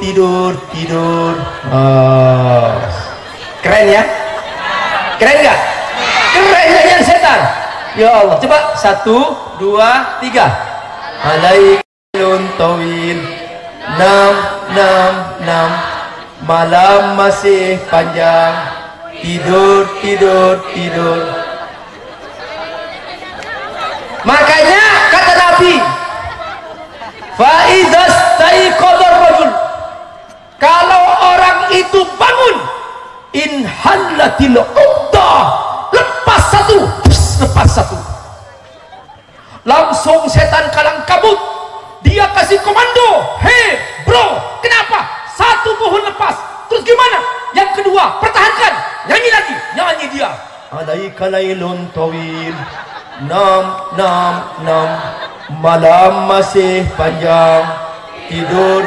G: Keren ya? Keren nggak? Keren nyanyian setan. Ya Allah, coba 1, 2, 3. Alaika lailun tawil, nam, malam masih panjang, tidur. Makanya kata Nabi, fa idza staiqadar rajul, kalau orang itu bangun, in halatil uqdah, lepas satu, langsung setan kalang kabut, dia kasih komando. Hei bro, kenapa? 1 pohon lepas, terus gimana? Yang kedua, pertahankan. Nyanyi lagi, nyanyi dia. Alaika lailun tawil, nam, malam masih panjang, tidur.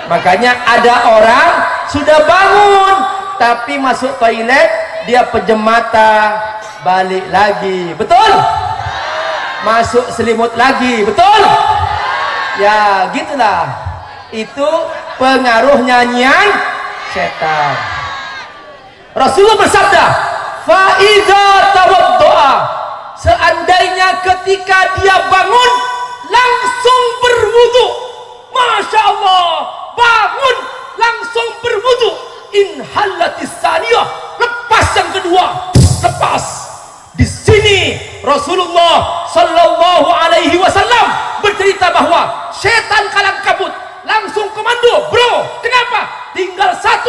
G: Makanya ada orang sudah bangun tapi masuk toilet, dia pejam mata, balik lagi. Betul? Masuk selimut lagi. Betul? Ya gitulah. Itu pengaruh nyanyian setan. Rasulullah bersabda, fa idza tawaddaa, seandainya ketika dia bangun langsung berwudu, masya Allah, bangun langsung berwudu, in halatis saniyah, lepas yang kedua, lepas. Di sini Rasulullah sallallahu alaihi wasallam bercerita bahwa setan kalang kabut, langsung komando, bro, kenapa? Tinggal 1,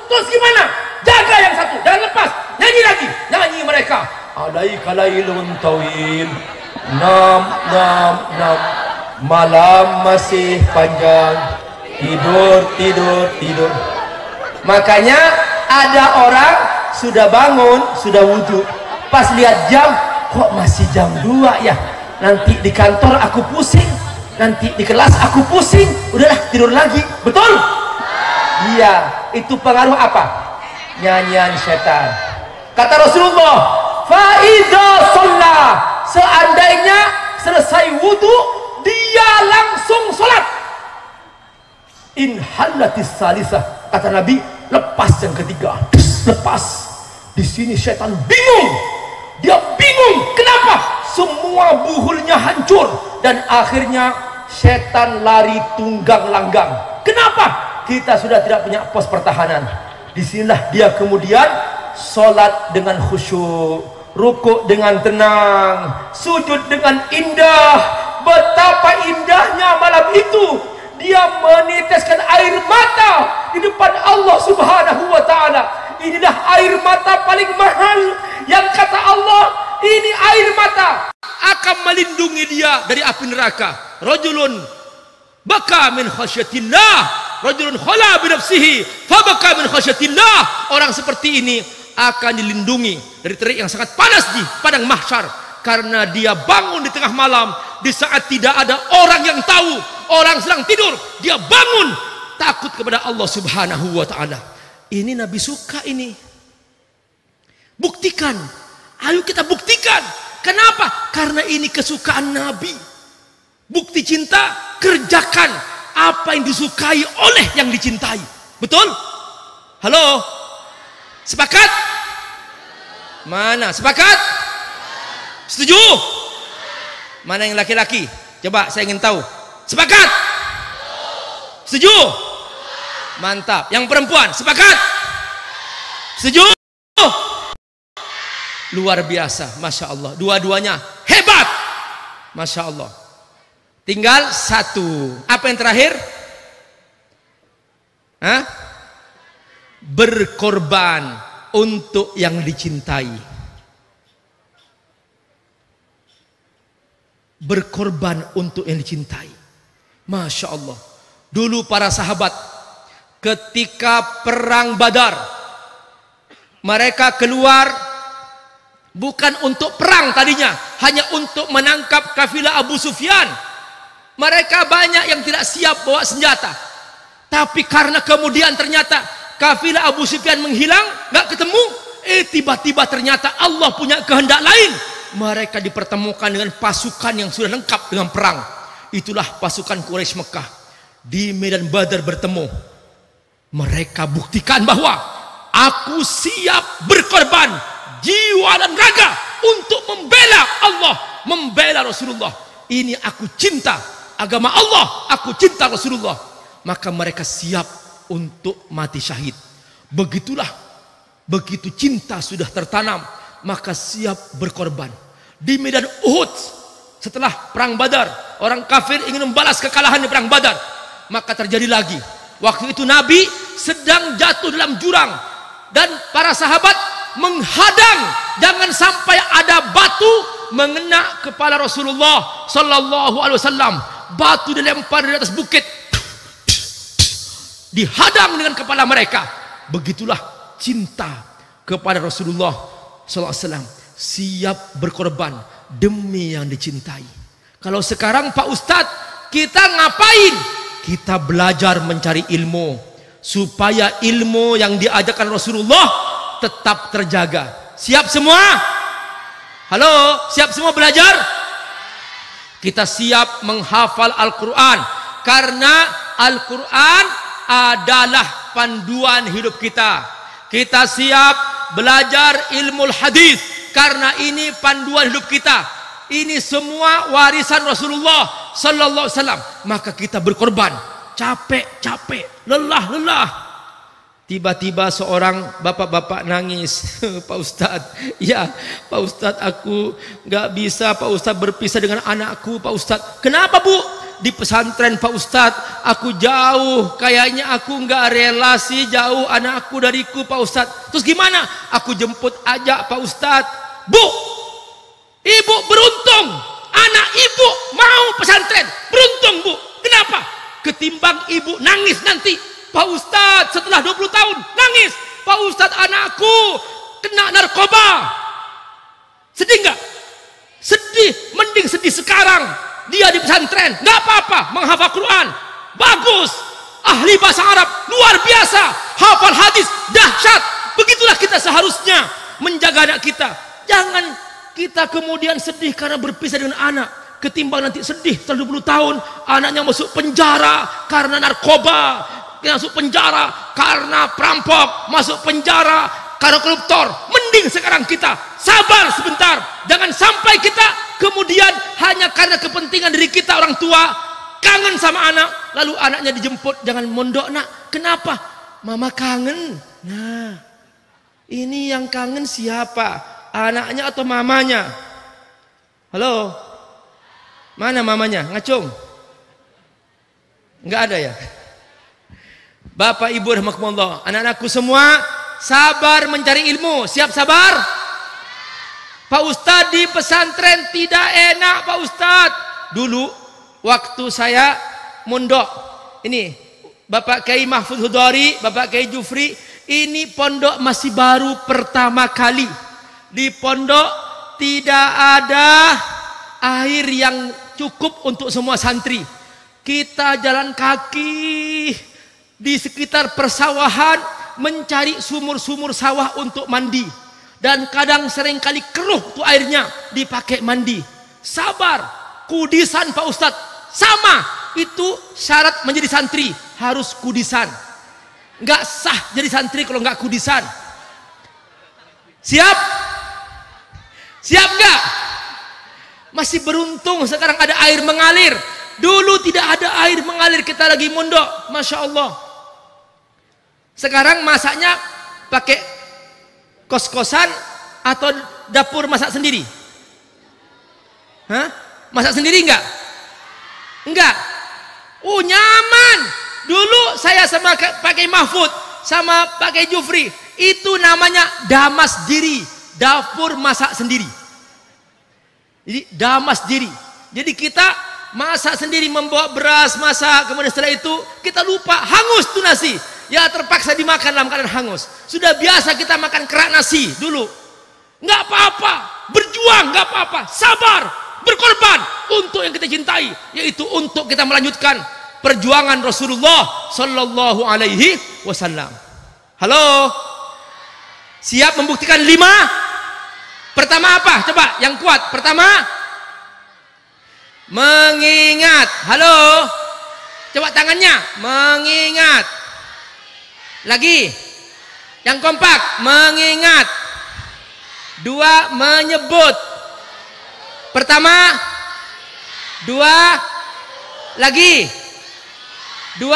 G: terus gimana? Jaga yang 1, jangan lepas. Nyanyi lagi, nyanyi mereka. Alaika lailun tawil, nam, malam masih panjang, tidur. Makanya ada orang sudah bangun, sudah wudhu, pas lihat jam, kok masih jam 2 ya? Nanti di kantor aku pusing, nanti di kelas aku pusing, udahlah tidur lagi. Betul? Iya, itu pengaruh apa? Nyanyian setan. Kata Rasulullah, fa idza shalla, seandainya selesai wudu dia langsung sholat, in halatis salisah, kata Nabi, lepas yang ketiga, lepas. Di sini setan bingung, dia bingung kenapa semua buhulnya hancur dan akhirnya setan lari tunggang langgang. Kenapa? Kita sudah tidak punya pos pertahanan. Disinilah dia kemudian sholat dengan khusyuk, rukuk dengan tenang, sujud dengan indah. Betapa indahnya malam itu, dia meneteskan air mata di depan Allah Subhanahu wa ta'ala. Inilah air mata paling mahal yang kata Allah, ini air mata akan melindungi dia dari api neraka. Rajulun
F: Baka min khasyatillah, rajulun khala bi nafsihi fabaka min khasyatillah. Orang seperti ini akan dilindungi dari terik yang sangat panas di padang mahsyar, karena dia bangun di tengah malam di saat tidak ada orang yang tahu, orang sedang tidur, dia bangun takut kepada Allah Subhanahu wa taala. Ini Nabi suka ini. Buktikan. Ayo kita buktikan. Kenapa? Karena ini kesukaan Nabi. Bukti cinta, kerjakan apa yang disukai oleh yang dicintai. Betul? Halo? Sepakat? Mana? Sepakat? Setuju? Mana yang laki-laki? Coba saya ingin tahu. Sepakat? Setuju? Mantap. Yang perempuan, sepakat? Setuju? Luar biasa, Masya Allah. Dua-duanya hebat, Masya Allah. Tinggal satu. Apa yang terakhir? Hah? Berkorban untuk yang dicintai. Berkorban untuk yang dicintai. Masya Allah. Dulu para sahabat ketika perang Badar, mereka keluar bukan untuk perang tadinya, hanya untuk menangkap kafilah Abu Sufyan. Mereka banyak yang tidak siap bawa senjata, tapi karena kemudian ternyata kafilah Abu Sufyan menghilang, nggak ketemu, tiba-tiba ternyata Allah punya kehendak lain. Mereka dipertemukan dengan pasukan yang sudah lengkap dengan perang. Itulah pasukan Quraisy Mekah. Di medan Badar bertemu, mereka buktikan bahwa aku siap berkorban jiwa dan raga untuk membela Allah, membela Rasulullah. Ini aku cinta agama Allah, aku cinta Rasulullah. Maka mereka siap untuk mati syahid. Begitulah, begitu cinta sudah tertanam, maka siap berkorban. Di medan Uhud, setelah perang Badar, orang kafir ingin membalas kekalahan di perang Badar, maka terjadi lagi. Waktu itu Nabi sedang jatuh dalam jurang dan para sahabat menghadang jangan sampai ada batu mengena kepala Rasulullah sallallahu alaihi wasallam. Batu dilempar dari atas bukit, dihadang dengan kepala mereka. Begitulah cinta kepada Rasulullah sallallahu alaihi wasallam, siap berkorban demi yang dicintai. Kalau sekarang Pak Ustadz, kita ngapain? Kita belajar mencari ilmu supaya ilmu yang diajarkan Rasulullah tetap terjaga. Siap semua? Halo, siap semua belajar? Kita siap menghafal Al-Quran, karena Al-Quran adalah panduan hidup kita. Kita siap belajar ilmu hadis, karena ini panduan hidup kita. Ini semua warisan Rasulullah sallallahu alaihi wasallam. Maka kita berkorban, capek-capek, lelah-lelah. Tiba-tiba seorang bapak-bapak nangis, Pak Ustadz, ya Pak Ustadz, aku nggak bisa Pak Ustadz berpisah dengan anakku Pak Ustadz. Kenapa Bu? Di pesantren Pak Ustadz aku jauh, kayaknya aku nggak relasi, jauh anakku dariku Pak Ustadz. Terus gimana? Aku jemput aja Pak Ustadz. Bu, ibu beruntung, anak ibu mau pesantren, beruntung Bu. Kenapa? Ketimbang ibu nangis nanti, Pak Ustadz setelah 20 tahun nangis, Pak Ustadz anakku kena narkoba. Sedih nggak? Sedih, mending sedih sekarang dia di pesantren, nggak apa-apa, menghafal Quran, bagus, ahli bahasa Arab, luar biasa, hafal hadis, dahsyat. Begitulah kita seharusnya menjaga anak kita. Jangan kita kemudian sedih karena berpisah dengan anak, ketimbang nanti sedih setelah 20 tahun anaknya masuk penjara karena narkoba, masuk penjara karena perampok, masuk penjara karena koruptor. Mending sekarang kita sabar sebentar. Jangan sampai kita kemudian hanya karena kepentingan diri kita, orang tua kangen sama anak, lalu anaknya dijemput, jangan mondok nak. Kenapa? Mama kangen. Nah, ini yang kangen siapa? Anaknya atau mamanya? Halo? Mana mamanya? Ngacung? Enggak ada ya? Bapak Ibu rahimakumullah, anak-anakku semua sabar mencari ilmu. Siap sabar? Pak Ustadz di pesantren tidak enak Pak Ustadz. Dulu waktu saya mondok. Ini Bapak Kiai Mahfud Hudari, Bapak Kiai Jufri, ini pondok masih baru pertama kali. Di pondok tidak ada air yang cukup untuk semua santri. Kita jalan kaki di sekitar persawahan mencari sumur-sumur sawah untuk mandi. Dan kadang seringkali keruh tuh airnya dipakai mandi. Sabar, kudisan Pak Ustadz. Sama, itu syarat menjadi santri, harus kudisan. Nggak sah jadi santri kalau nggak kudisan. Siap? Siap nggak? Masih beruntung sekarang ada air mengalir. Dulu tidak ada air mengalir kita lagi mondok. Masya Allah. Sekarang masaknya pakai kos-kosan atau dapur masak sendiri? Hah? Masak sendiri enggak? Enggak. Oh, nyaman. Dulu saya sama pakai Mahfud sama pakai Jufri, itu namanya damas diri, dapur masak sendiri. Jadi damas diri. Jadi kita masak sendiri, membawa beras, masak, kemudian setelah itu kita lupa, hangus tuh nasi. Ya terpaksa dimakan dalam keadaan hangus. Sudah biasa kita makan kerak nasi dulu. Nggak apa-apa, berjuang nggak apa-apa, sabar, berkorban untuk yang kita cintai, yaitu untuk kita melanjutkan perjuangan Rasulullah Sallallahu Alaihi Wasallam. Halo, siap membuktikan 5? Pertama apa? Coba yang kuat. Pertama, mengingat. Halo, coba tangannya, mengingat. Lagi, yang kompak, mengingat. 2, menyebut. Pertama, 2, lagi. 2,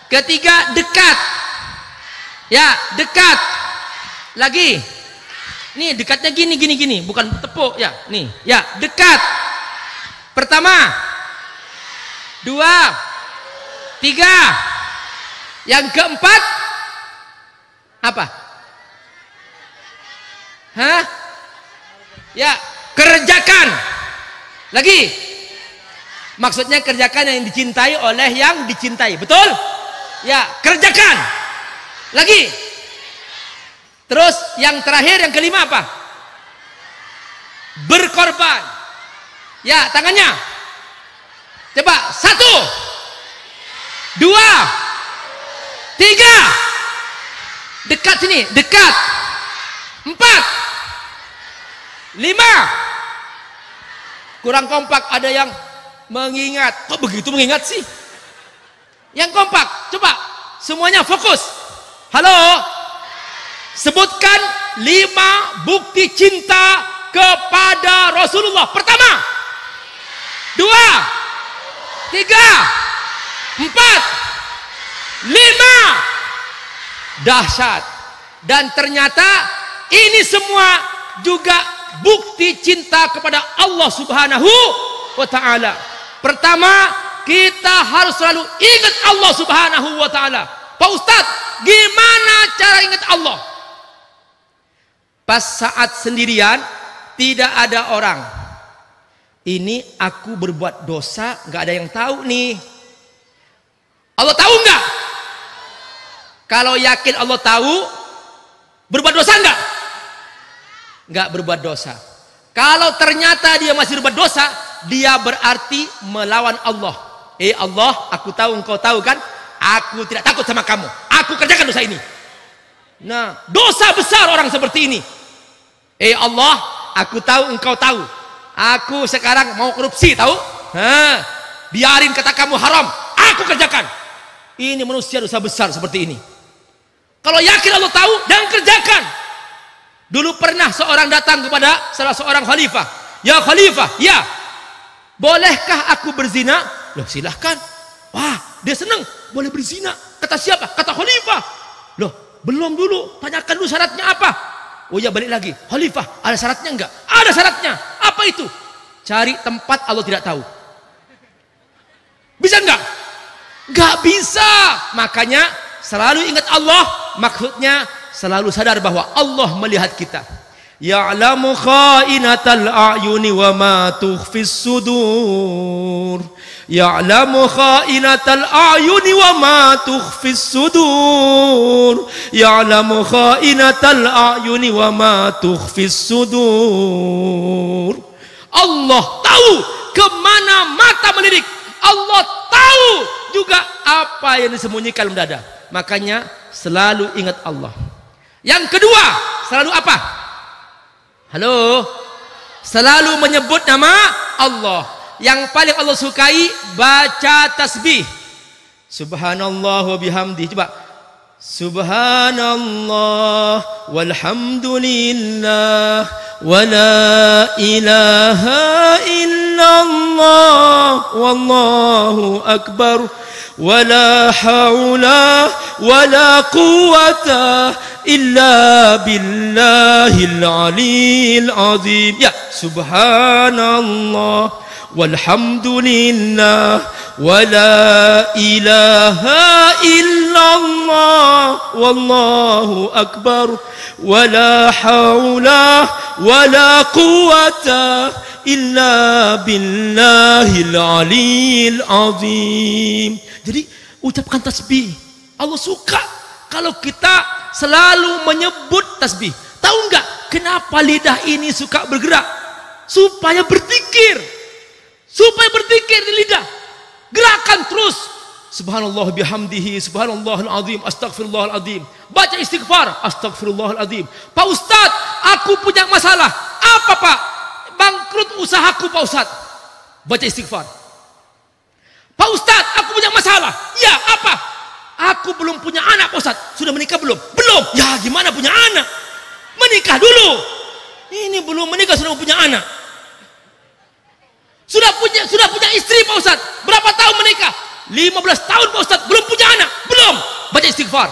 F: ketiga, dekat. Ya, dekat. Lagi. Nih, dekatnya gini, bukan tepuk ya. Nih, ya, dekat. Pertama, 2, 3. Yang keempat apa? Hah? Ya, kerjakan. Lagi. Maksudnya kerjakan yang dicintai oleh yang dicintai. Betul? Ya, kerjakan. Lagi. Terus yang terakhir, yang kelima apa? Berkorban. Ya, tangannya. Coba, 1, 2, 3. Dekat sini, dekat. 4, 5. Kurang kompak, ada yang mengingat. Kok begitu mengingat sih? Yang kompak, coba semuanya fokus. Halo, sebutkan 5 bukti cinta kepada Rasulullah. Pertama, 2, 3, 4, 5. Dahsyat. Dan ternyata ini semua juga bukti cinta kepada Allah Subhanahu wa ta'ala. Pertama, kita harus selalu ingat Allah Subhanahu wa ta'ala. Pak Ustadz, gimana cara ingat Allah? Pas saat sendirian, tidak ada orang. Ini aku berbuat dosa, gak ada yang tahu nih. Allah tahu nggak? Kalau yakin Allah tahu, berbuat dosa enggak? Enggak berbuat dosa. Kalau ternyata dia masih berbuat dosa, dia berarti melawan Allah. Allah, aku tahu engkau tahu kan? Aku tidak takut sama kamu. Aku kerjakan dosa ini. Nah, dosa besar orang seperti ini. Allah, aku tahu engkau tahu. Aku sekarang mau korupsi, tahu? Biarin kata kamu haram, aku kerjakan. Ini manusia dosa besar seperti ini. Kalau yakin Allah tahu, dan kerjakan. Dulu pernah seorang datang kepada salah seorang khalifah. Ya khalifah, ya, bolehkah aku berzina? Loh, silahkan. Wah, dia senang, boleh berzina. Kata siapa? Kata khalifah. Loh, belum dulu, tanyakan dulu syaratnya apa. Oh ya, balik lagi. Khalifah, ada syaratnya enggak? Ada syaratnya. Apa itu? Cari tempat Allah tidak tahu. Bisa enggak? Enggak bisa. Makanya selalu ingat Allah, maksudnya selalu sadar bahwa Allah melihat kita. Ya'lamu kha'inatal a'yuni wa ma tukhfis sudur. Ya'lamu kha'inatal a'yuni wa ma tukhfis sudur. Ya'lamu kha'inatal a'yuni wa ma tukhfis sudur. Allah tahu kemana mata melirik. Allah tahu juga apa yang disembunyikan dalam dada. Makanya selalu ingat Allah. Yang kedua, selalu apa? Halo? Selalu menyebut nama Allah. Yang paling Allah sukai baca tasbih. Subhanallah wa bihamdi. Coba. Subhanallah walhamdulillah wa la ilaha illallah wallahu akbar wa la hawla wa la quwwata illa billahil aliyil azim. Ya, subhanallah walhamdulillah wa la ilaha illallah wallahu akbar wa la hawla wa la quwwata illa billahil aliyil azim. Jadi ucapkan tasbih. Allah suka kalau kita selalu menyebut tasbih. Tahu enggak kenapa lidah ini suka bergerak? Supaya berzikir. Supaya berzikir di lidah. Gerakan terus. Subhanallah bihamdihi, subhanallahal azim, astagfirullahal azim. Baca istighfar, astagfirullahal azim. Pak Ustadz, aku punya masalah. Apa Pak? Bangkrut usahaku Pak Ustadz. Baca istighfar. Pak Ustadz, aku punya masalah. Ya, apa? Aku belum punya anak Pak Ustadz. Sudah menikah belum? Belum. Ya, gimana punya anak? Menikah dulu. Ini belum menikah sudah punya anak. Sudah punya istri Pak Ustadz. Berapa tahun menikah? 15 tahun Pak Ustadz. Belum punya anak? Belum. Baca istighfar.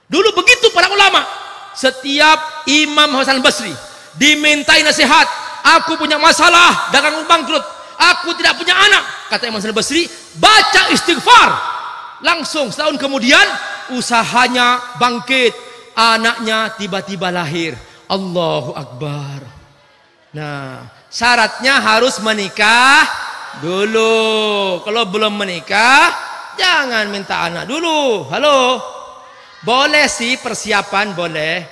F: Dulu begitu para ulama. Setiap Imam Hasan Basri dimintai nasihat. Aku punya masalah, dagang bangkrut. Aku tidak punya anak. Kata Imam Hasan Basri, baca istighfar. Langsung setahun kemudian usahanya bangkit. Anaknya tiba-tiba lahir. Allahu Akbar. Nah, syaratnya harus menikah dulu. Kalau belum menikah, jangan minta anak dulu. Halo? Boleh sih persiapan, boleh.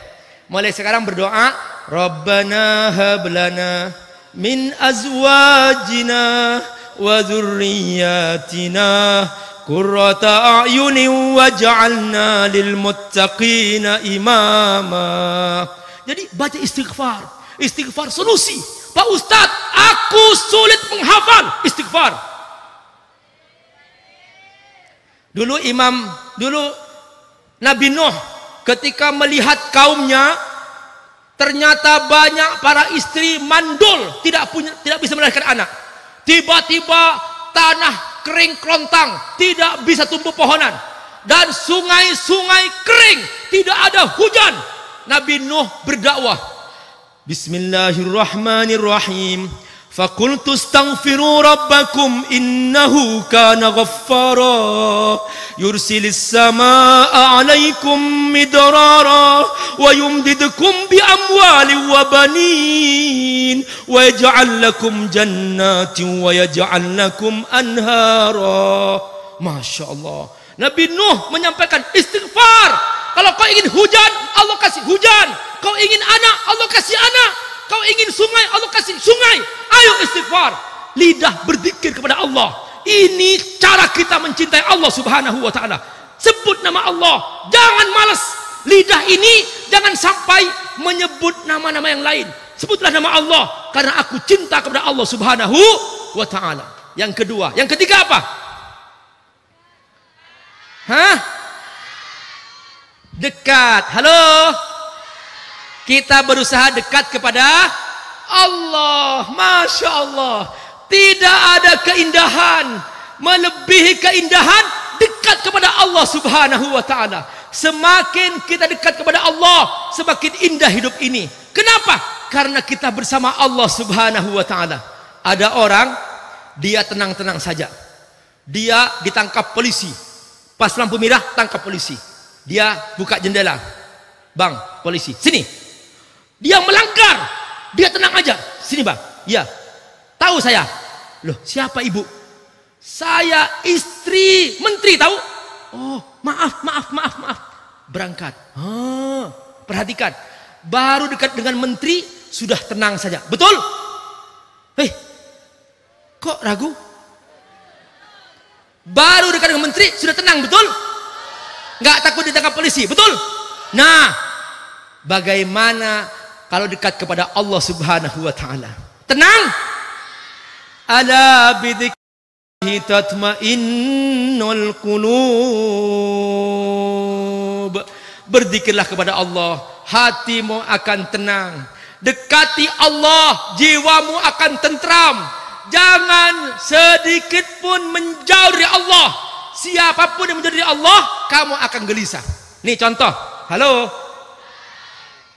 F: Mulai sekarang berdoa, Rabbana hablana min azwajina wa dzurriyyatina qurrata a'yunin waj'alna lil muttaqina imama. Jadi baca istighfar. Istighfar solusi. Pak Ustadz, aku sulit menghafal istighfar. Dulu Nabi Nuh ketika melihat kaumnya, ternyata banyak para istri mandul, tidak bisa melahirkan anak. Tiba-tiba tanah kering kerontang, tidak bisa tumbuh pohonan, dan sungai-sungai kering, tidak ada hujan. Nabi Nuh berdakwah, Bismillahirrahmanirrahim. Faqultu astaghfiru rabbakum innahu kana ghaffara yursilis samaa'a 'alaikum midrara wa yumdidukum bi amwalin wa banin wa yaj'al lakum jannatin wa yaj'al lakum anhara. Masya Allah. Nabi Nuh menyampaikan istighfar. Kalau kau ingin hujan, Allah kasih hujan. Kau ingin anak, Allah kasih anak. Kau ingin sungai, Allah kasih sungai. Ayo istighfar. Lidah berzikir kepada Allah. Ini cara kita mencintai Allah Subhanahu wa ta'ala. Sebut nama Allah. Jangan malas. Lidah ini jangan sampai menyebut nama-nama yang lain. Sebutlah nama Allah. Karena aku cinta kepada Allah Subhanahu wa ta'ala. Yang kedua. Yang ketiga apa? Dekat. Halo? Kita berusaha dekat kepada Allah. Masya Allah. Tidak ada keindahan melebihi keindahan dekat kepada Allah Subhanahu wa ta'ala. Semakin kita dekat kepada Allah, semakin indah hidup ini. Kenapa? Karena kita bersama Allah Subhanahu wa ta'ala. Ada orang, dia tenang-tenang saja. Dia ditangkap polisi. Pas lampu merah, tangkap polisi. Dia buka jendela. Bang, polisi, sini. Dia melanggar, dia tenang aja. Sini bang, ya, tahu saya. Loh, siapa ibu? Saya istri menteri, tahu? Oh, maaf. Berangkat. Perhatikan. Baru dekat dengan menteri sudah tenang saja. Betul? Kok ragu? Baru dekat dengan menteri sudah tenang, betul? Nggak takut ditangkap polisi, betul? Nah, bagaimana kalau dekat kepada Allah Subhanahu wa taala? Tenang. Ala bidzikrihi tatmainnul qulub. Berzikirlah kepada Allah, hatimu akan tenang. Dekati Allah, jiwamu akan tentram. Jangan sedikit pun menjauh dari Allah. Siapapun yang menjauh dari Allah, kamu akan gelisah. Nih contoh. Halo,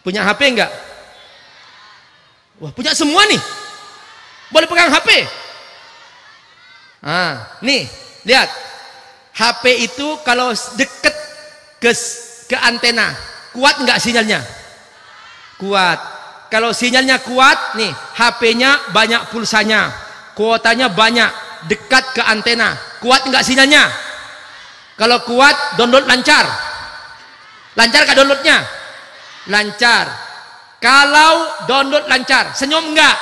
F: punya HP enggak? Wah, punya semua nih. Boleh pegang HP? Nih, lihat. HP itu kalau deket ke antena, kuat enggak sinyalnya? Kuat. Kalau sinyalnya kuat, nih, HP-nya banyak pulsanya, kuotanya banyak, dekat ke antena, kuat enggak sinyalnya? Kalau kuat, download lancar. Lancar enggak downloadnya? Lancar. Kalau download lancar, senyum enggak?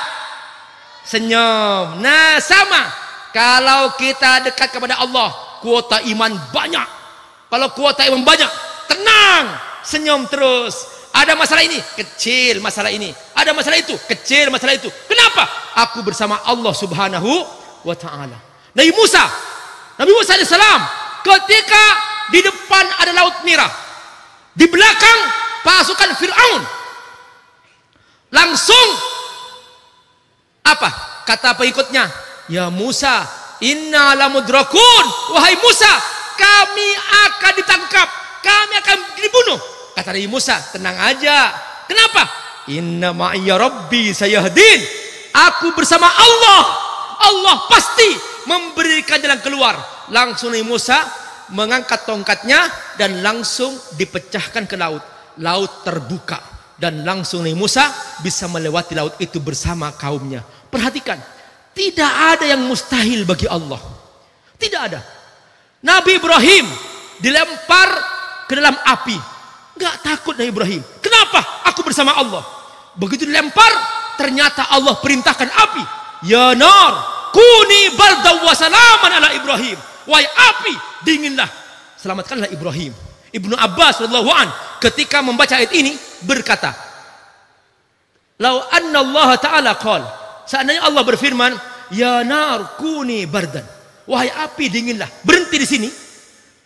F: Senyum. Nah, sama. Kalau kita dekat kepada Allah, kuota iman banyak. Kalau kuota iman banyak, tenang, senyum terus. Ada masalah ini, kecil masalah ini. Ada masalah itu, kecil masalah itu. Kenapa? Aku bersama Allah Subhanahu wa ta'ala. Nabi Musa AS, ketika di depan ada Laut Merah, di belakang pasukan Fir'aun, langsung apa? Kata pengikutnya, ya Musa, inna lamudrakun. Wahai Musa, kami akan ditangkap, kami akan dibunuh. Kata Nabi Musa, tenang aja. Kenapa? Inna ma'iyya rabbi sayahdin. Aku bersama Allah. Allah pasti memberikan jalan keluar. Langsung Nabi Musa mengangkat tongkatnya dan langsung dipecahkan ke laut. Laut terbuka dan langsung Nabi Musa bisa melewati laut itu bersama kaumnya. Perhatikan, tidak ada yang mustahil bagi Allah. Tidak ada. Nabi Ibrahim dilempar ke dalam api. Enggak takut Nabi Ibrahim. Kenapa? Aku bersama Allah. Begitu dilempar, ternyata Allah perintahkan api. Ya nar, kuni bardaw wa salaman ala Ibrahim. Wahai api, dinginlah, selamatkanlah Ibrahim. Ibnu Abbas radhiyallahu an ketika membaca ayat ini berkata, "Lau anna Allah Ta'ala qala," seandainya Allah berfirman, "Ya nar kuni bardan." Wahai api, dinginlah. Berhenti di sini.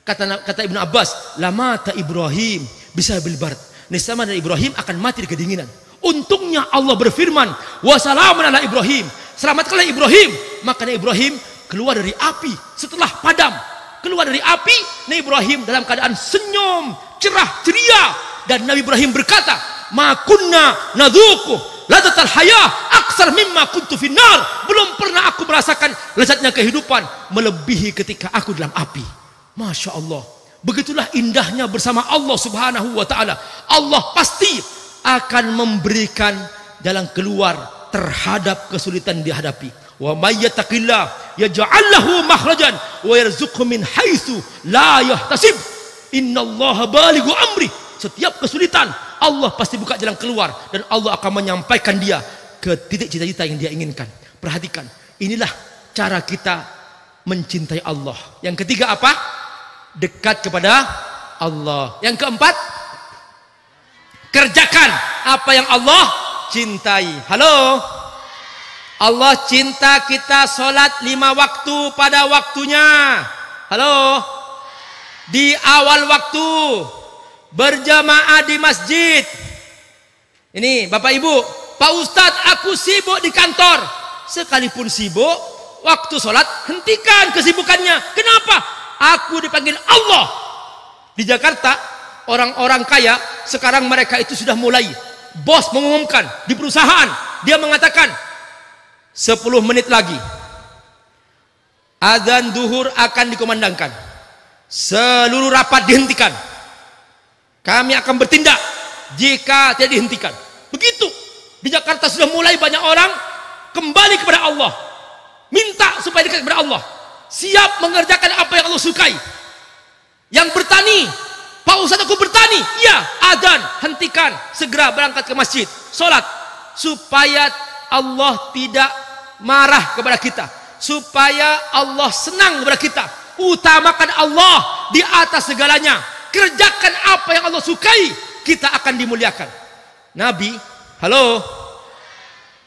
F: Kata Ibnu Abbas, "Lamata Ibrahim bisa bilbard." Niscaya Ibrahim akan mati di kedinginan. Untungnya Allah berfirman, "Wassalamun ala Ibrahim." Selamatkanlah Ibrahim. Maka Nabi Ibrahim keluar dari api setelah padam. Keluar dari api, Nabi Ibrahim dalam keadaan senyum, cerah, ceria. Dan Nabi Ibrahim berkata, "Ma kunna nadzuqu ladzatal hayah aksar mimma kuntu finnar." Belum pernah aku merasakan lezatnya kehidupan melebihi ketika aku dalam api. Masya Allah. Begitulah indahnya bersama Allah Subhanahu wa ta'ala. Allah pasti akan memberikan jalan keluar terhadap kesulitan dihadapi. Wa may yattaqillah yaj'al lahu makhrajan wa yarzuqhu min haitsu la yahtasib. Innallaha balighu amri. Setiap kesulitan Allah pasti buka jalan keluar dan Allah akan menyampaikan dia ke titik cita-cita yang dia inginkan. Perhatikan, inilah cara kita mencintai Allah. Yang ketiga apa? Dekat kepada Allah. Yang keempat, kerjakan apa yang Allah cintai. Halo, Allah cinta kita sholat 5 waktu pada waktunya. Halo, di awal waktu, berjamaah di masjid. Ini Bapak Ibu, Pak Ustadz, aku sibuk di kantor. Sekalipun sibuk, waktu sholat hentikan kesibukannya. Kenapa? Aku dipanggil Allah. Di Jakarta, orang-orang kaya sekarang mereka itu sudah mulai, bos mengumumkan di perusahaan, dia mengatakan 10 menit lagi azan duhur akan dikumandangkan, seluruh rapat dihentikan, kami akan bertindak jika tidak dihentikan. Begitu di Jakarta sudah mulai banyak orang kembali kepada Allah. minta supaya dekat kepada Allah, siap mengerjakan apa yang Allah sukai. Yang bertani, Pak Ustaz aku bertani, iya, adzan, hentikan, segera berangkat ke masjid, sholat, supaya Allah tidak marah kepada kita, supaya Allah senang kepada kita. Utamakan Allah di atas segalanya, kerjakan apa yang Allah sukai, kita akan dimuliakan. Nabi, halo,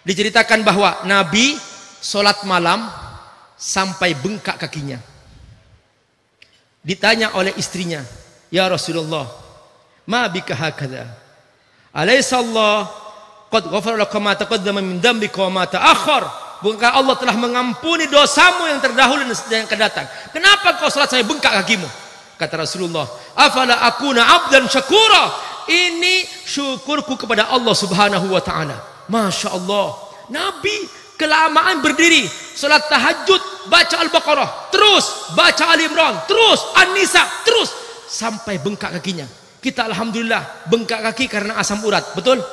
F: diceritakan bahwa Nabi sholat malam sampai bengkak kakinya. Ditanya oleh istrinya, ya Rasulullah, ma bika hakadha? Alaysa Allah qad ghafara laka ma taqaddama min dhanbika wa ma ta'akhkhar? Bukankah Allah telah mengampuni dosamu yang terdahulu dan yang akan datang? Kenapa kau salat sampai bengkak kakimu? Kata Rasulullah, afala akuna abdan syakura? Ini syukurku kepada Allah Subhanahu wa taala. Masya Allah, Nabi kelamaan berdiri, salat tahajud, baca Al-Baqarah, terus baca Ali Imran, terus An-Nisa, terus sampai bengkak kakinya. Kita alhamdulillah bengkak kaki karena asam urat, betul?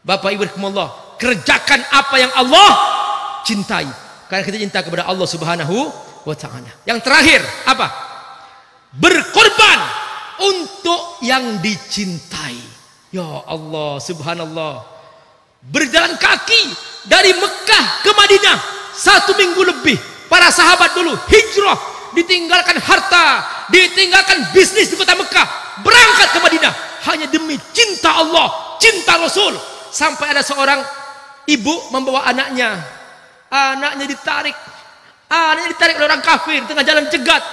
F: Bapak Ibu rahimakumullah, kerjakan apa yang Allah cintai, karena kita cinta kepada Allah Subhanahu wa taala. Yang terakhir apa? Berkorban untuk yang dicintai. Ya Allah, subhanallah. Berjalan kaki dari Mekah ke Madinah 1 minggu lebih. Para sahabat dulu hijrah, ditinggalkan harta, ditinggalkan bisnis di kota Mekah, berangkat ke Madinah hanya demi cinta Allah, cinta Rasul. Sampai ada seorang ibu membawa anaknya ditarik oleh orang kafir tengah jalan cegat,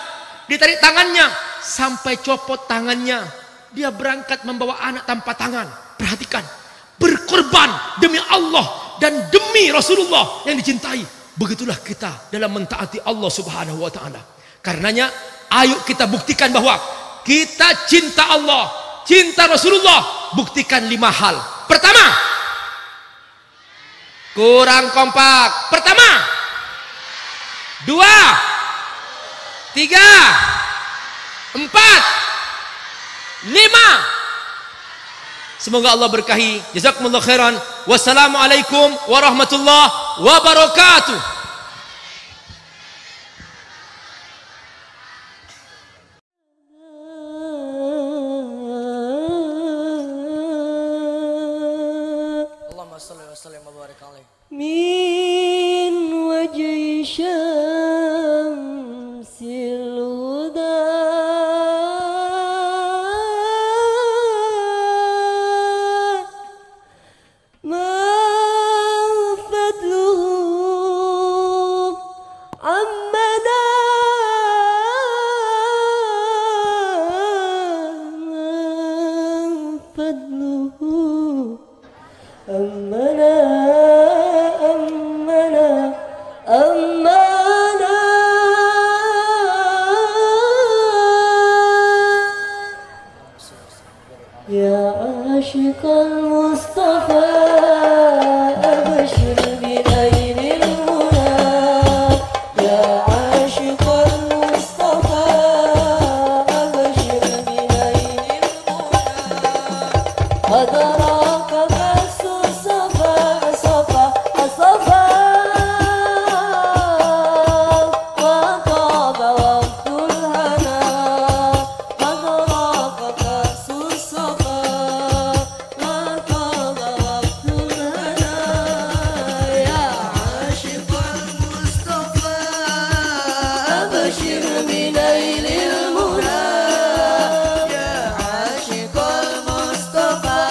F: ditarik tangannya sampai copot tangannya. Dia berangkat membawa anak tanpa tangan. Perhatikan, berkorban demi Allah dan demi Rasulullah yang dicintai. Begitulah kita dalam mentaati Allah Subhanahu wa taala. Karenanya ayo kita buktikan bahwa kita cinta Allah, cinta Rasulullah. Buktikan 5 hal. Pertama, kurang kompak. Pertama, 2, 3, 4, 5. Semoga Allah berkahi. Jazakumullah khairan. Wassalamualaikum warahmatullahi wabarakatuh.
C: Allahumma shalli wa sallim wa barik alaihi.
E: من وجه شمس الهدى ما فضله عمنا ما فضله أمنا أمنا أمنا يا عاشق المصطفى أبشر بنيل المنى يا عاشق المصطفى أبشر بنيل المنى قد راك بس الصفا صفا صفا وطاب وقت الهنا قد راك بس الصفا وطاب وقت الهنا يا عاشق المصطفى أبشر بنيل المنى يا عاشق المصطفى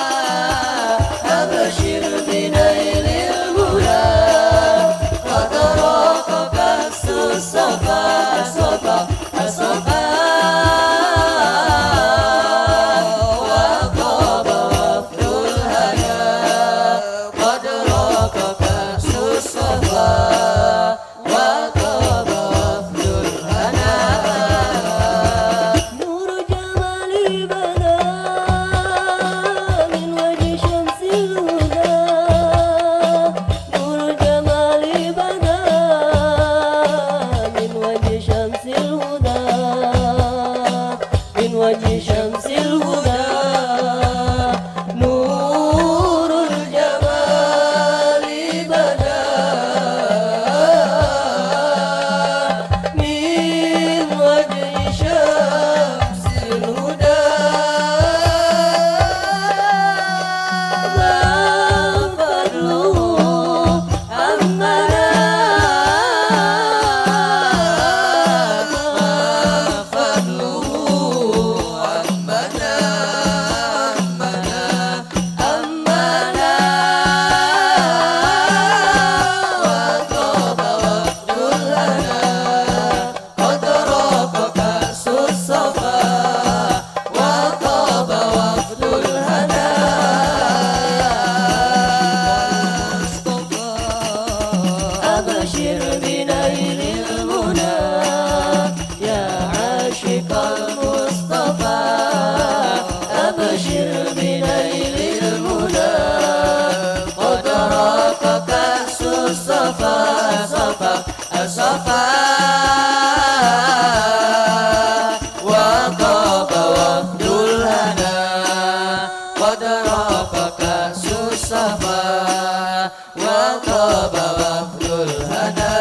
A: قد رافق الصفا وطاب وفد الهنا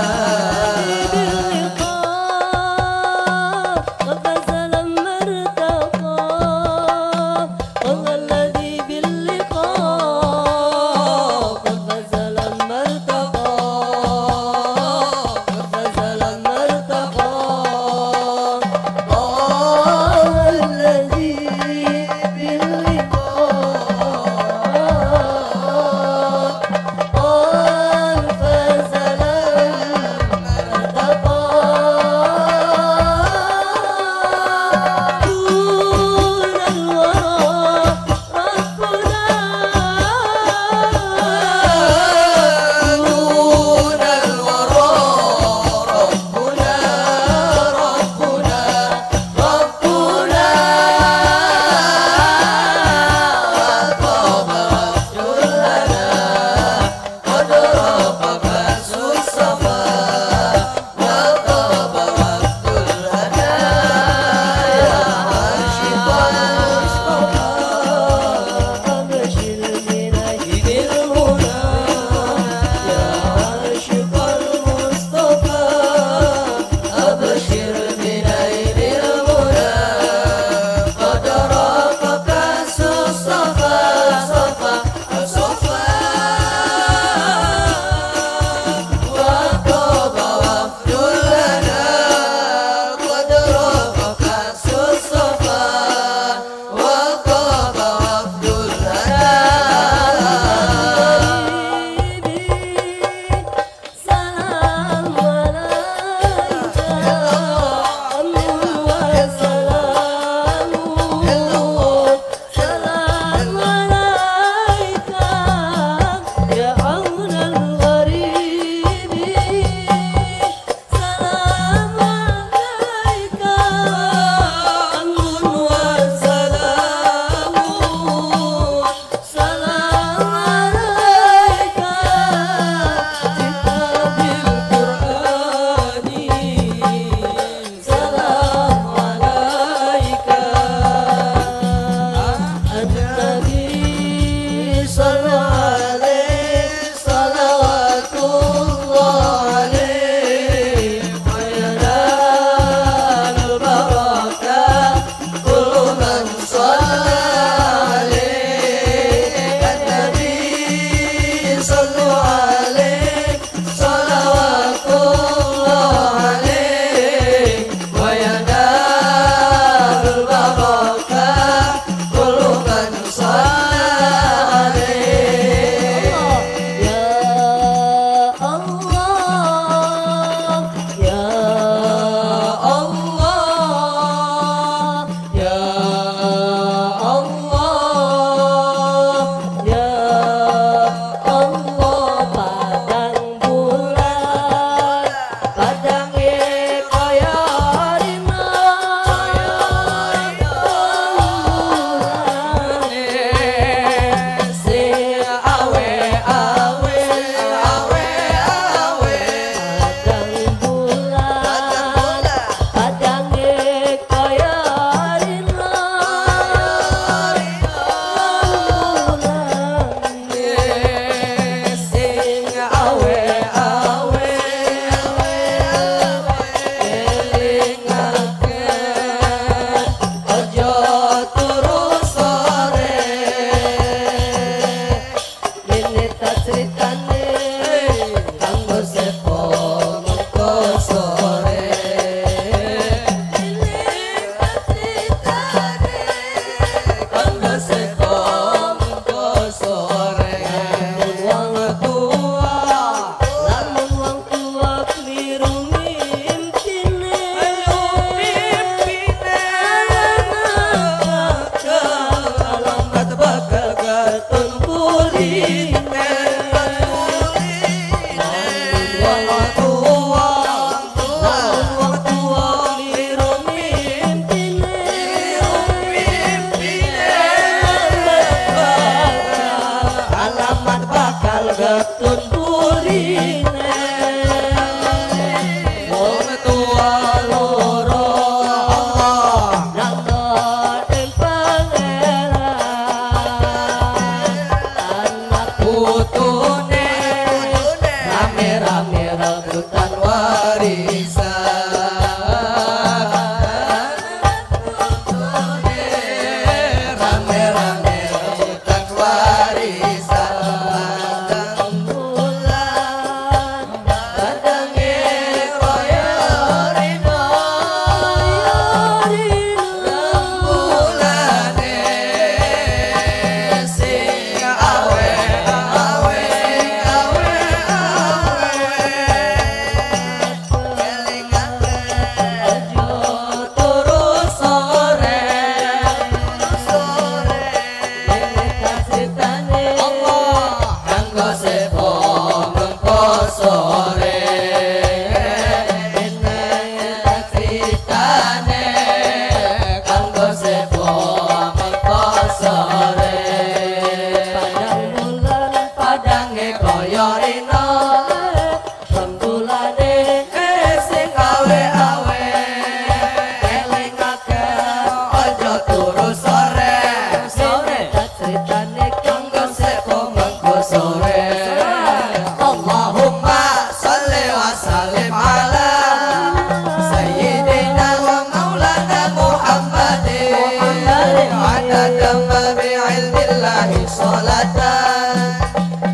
D: تم بعلم الله صلاة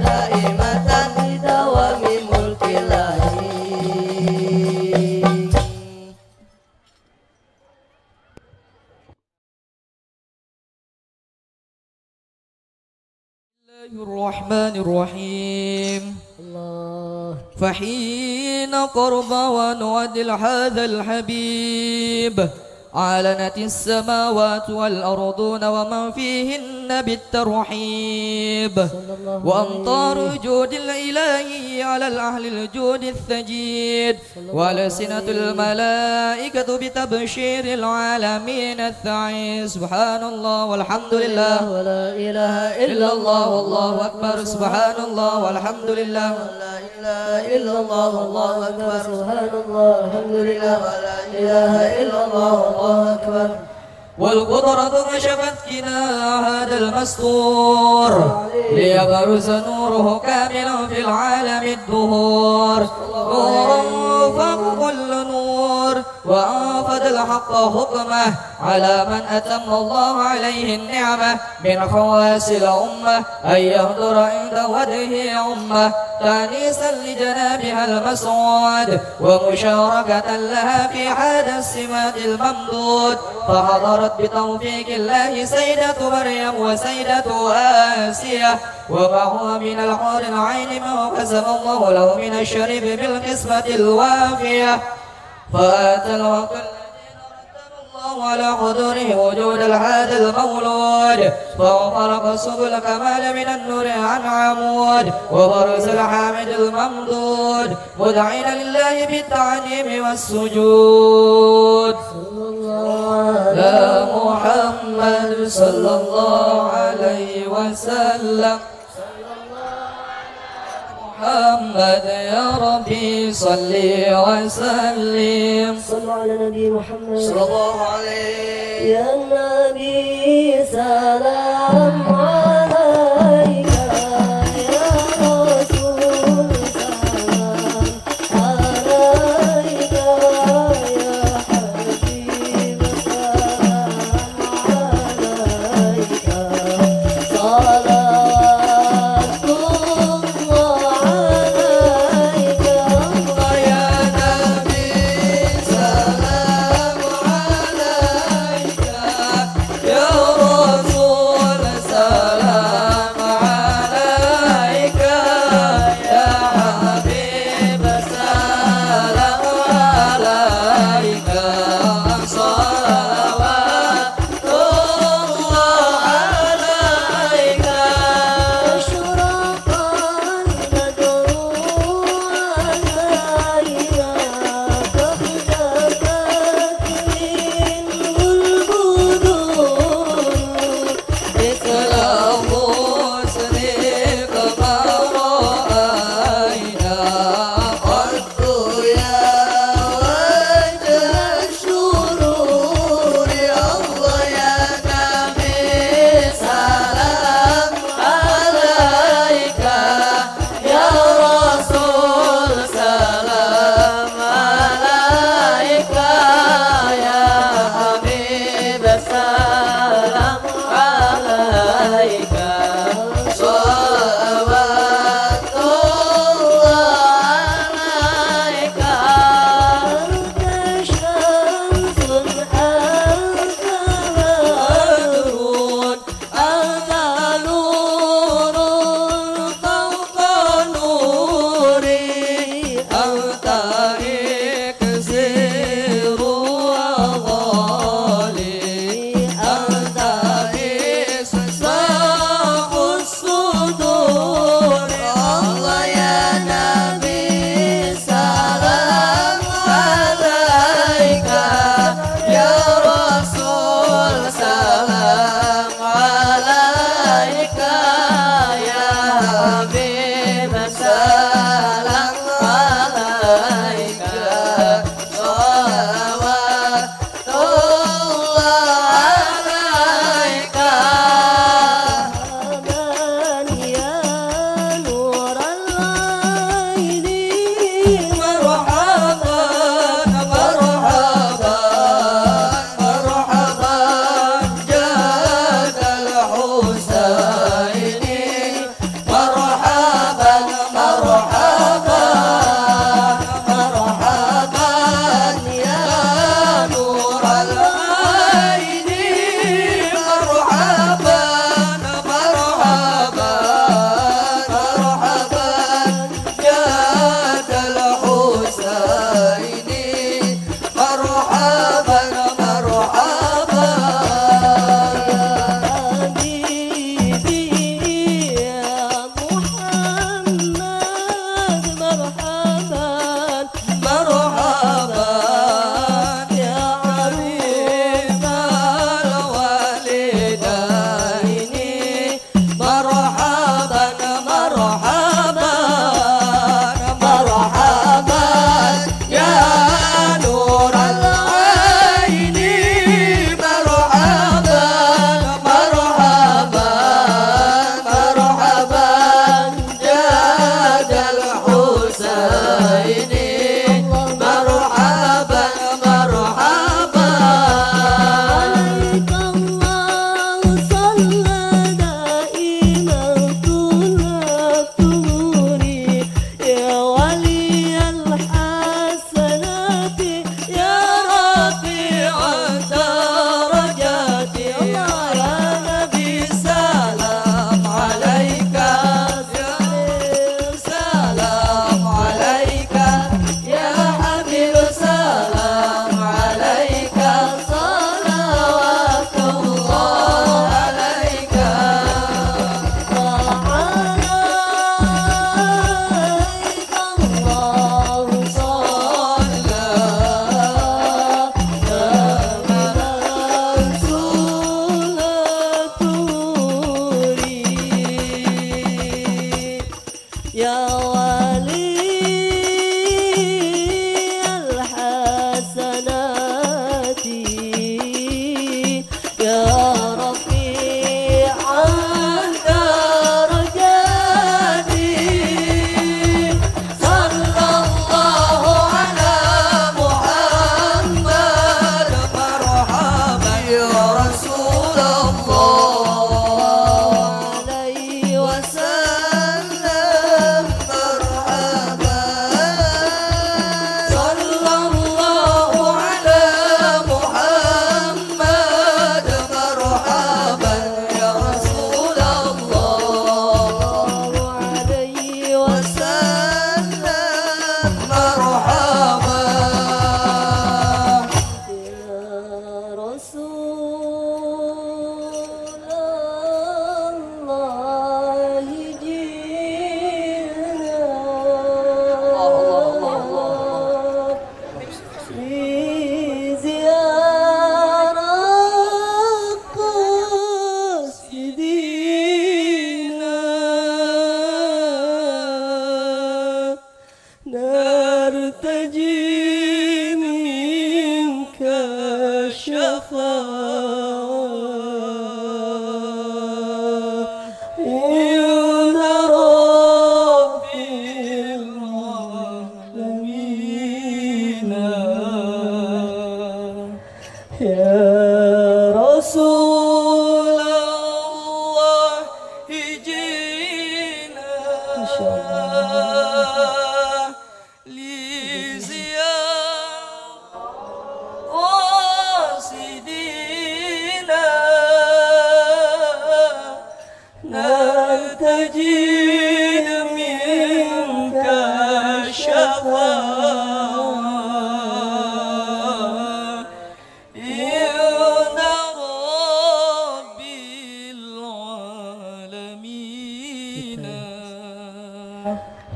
D: دائمة بدوام ملك الله. الرحمن الرحيم. فحين قرب ونودل هذا الحبيب علنت السماوات والأرضون ومن فيهن بالترحيب وأمطار جود الإله على الأهل الجود الثجيد ولسنة الملائكة بتبشير العالمين الثعي. سبحان الله والحمد لله
E: ولا إله
D: إلا الله والله أكبر. سبحان الله والحمد لله
E: لا إله إلا الله والله أكبر. سبحان الله الحمد لله ولا إله إلا الله والله أكبر.
D: والقدرة كشفت كناع هذا المستور ليبرز نوره كاملا في العالم الدهور نورا فوق كل نور وأنفذ الحق حكمه على من أتم الله عليه النعمة من خواص الأمة أن يهدر عند وجهه أمة تأنيسا لجنابها المسعود ومشاركة لها في هذا السمات الممدود فحضرت بتوفيق الله سيدة مريم وسيدة آسيا ومعه من الحور العين ما قسم الله له من الشريف بالقسمة الوافية فأتى الوقت الله على حضوره وجود هذا المولود فانطلق سبل الكمال من النور عن عمود وبرز الحامد الممدود مدعين لله بالتعظيم والسجود. يا محمد صلى الله عليه وسلم محمد يا ربي صلي وسلم.
E: صلوا على نبي محمد
D: صلى الله عليه.
E: يا نبي سلام عليك يا رسول سلام عليك يا حبيب سلام عليك صلاة الله عليك
D: يا نبي سلام عليك يا رسول سلام عليك يا حبيب سلام عليك صلوات الله عليك.
E: أشرق البدر علينا فاختفت منه البدور
D: مثل حسنك ما رأينا قط يا وجه الشرور. الله يا نبي سلام عليك يا رسول سلام عليك يا حبيب سلام عليك صلوات الله عليك.
E: أنت شمس أنت
D: بدر أنت نور فوق نوري أنت إكسير وغالي أنت إصلاح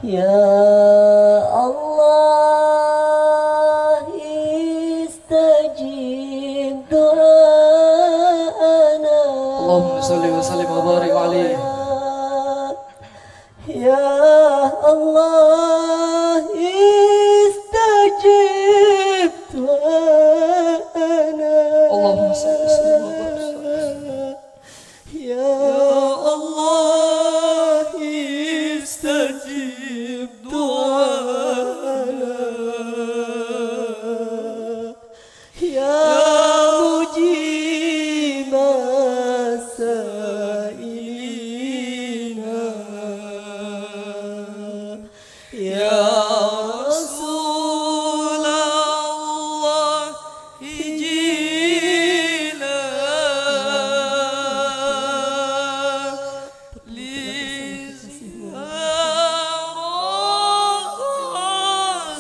E: Ya Allah istajib du'ana.
C: Allahumma salli wa sallim wa barik alaihi.
E: Ya Allah istajib du'ana.
C: Allahumma salli wa sallim wa barik.
E: Ya Allah istajib du'ana. Ya mujib as-sa'ilina. Ya Rasulullah ijina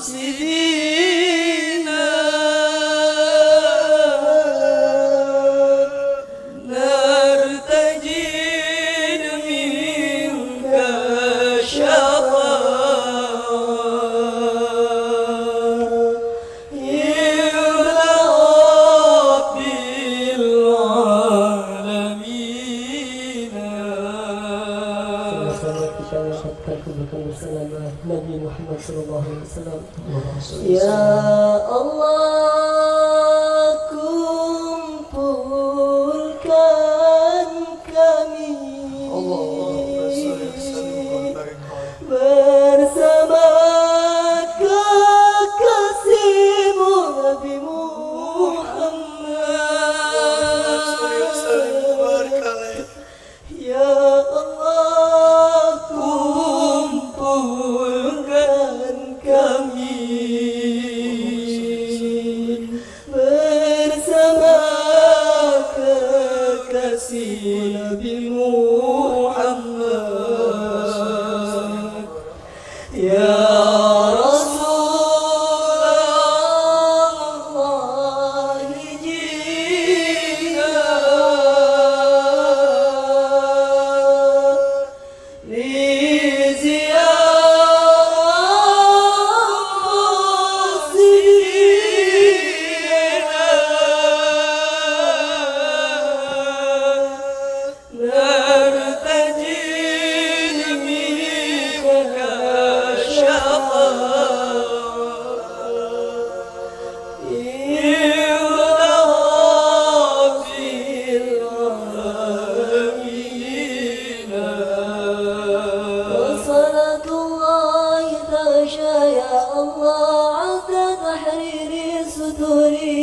E: sidina nartajin minka syafa'a ila rabbil alamin. Nabi Muhammad sallallahu alaihi wasallam. Ya Allah kumpulkan kami bersama kekasihmu Nabi Muhammad. Ya Allah kumpulkan kami bersama kekasih Nabi Muhammad. Ya Rasulullah ijina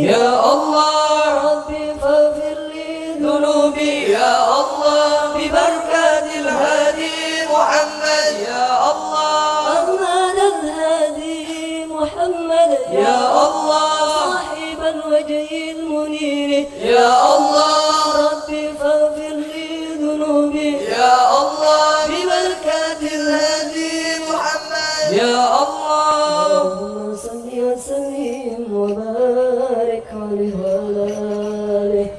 E: Ya Allah Rabbi faghfir li dhunubi. Ya Allah bibarakatil hadi Muhammad. Ya Allah Ahmad al-hadi Muhammad. Ya Allah sahibal wajhil munir. Ya Allah Rabbi faghfir li dhunubi. Ya Allah bibarakatil hadi Muhammad. Ya Allah Allahumma salli wa sallim wa barik alaihi wa ala alihi.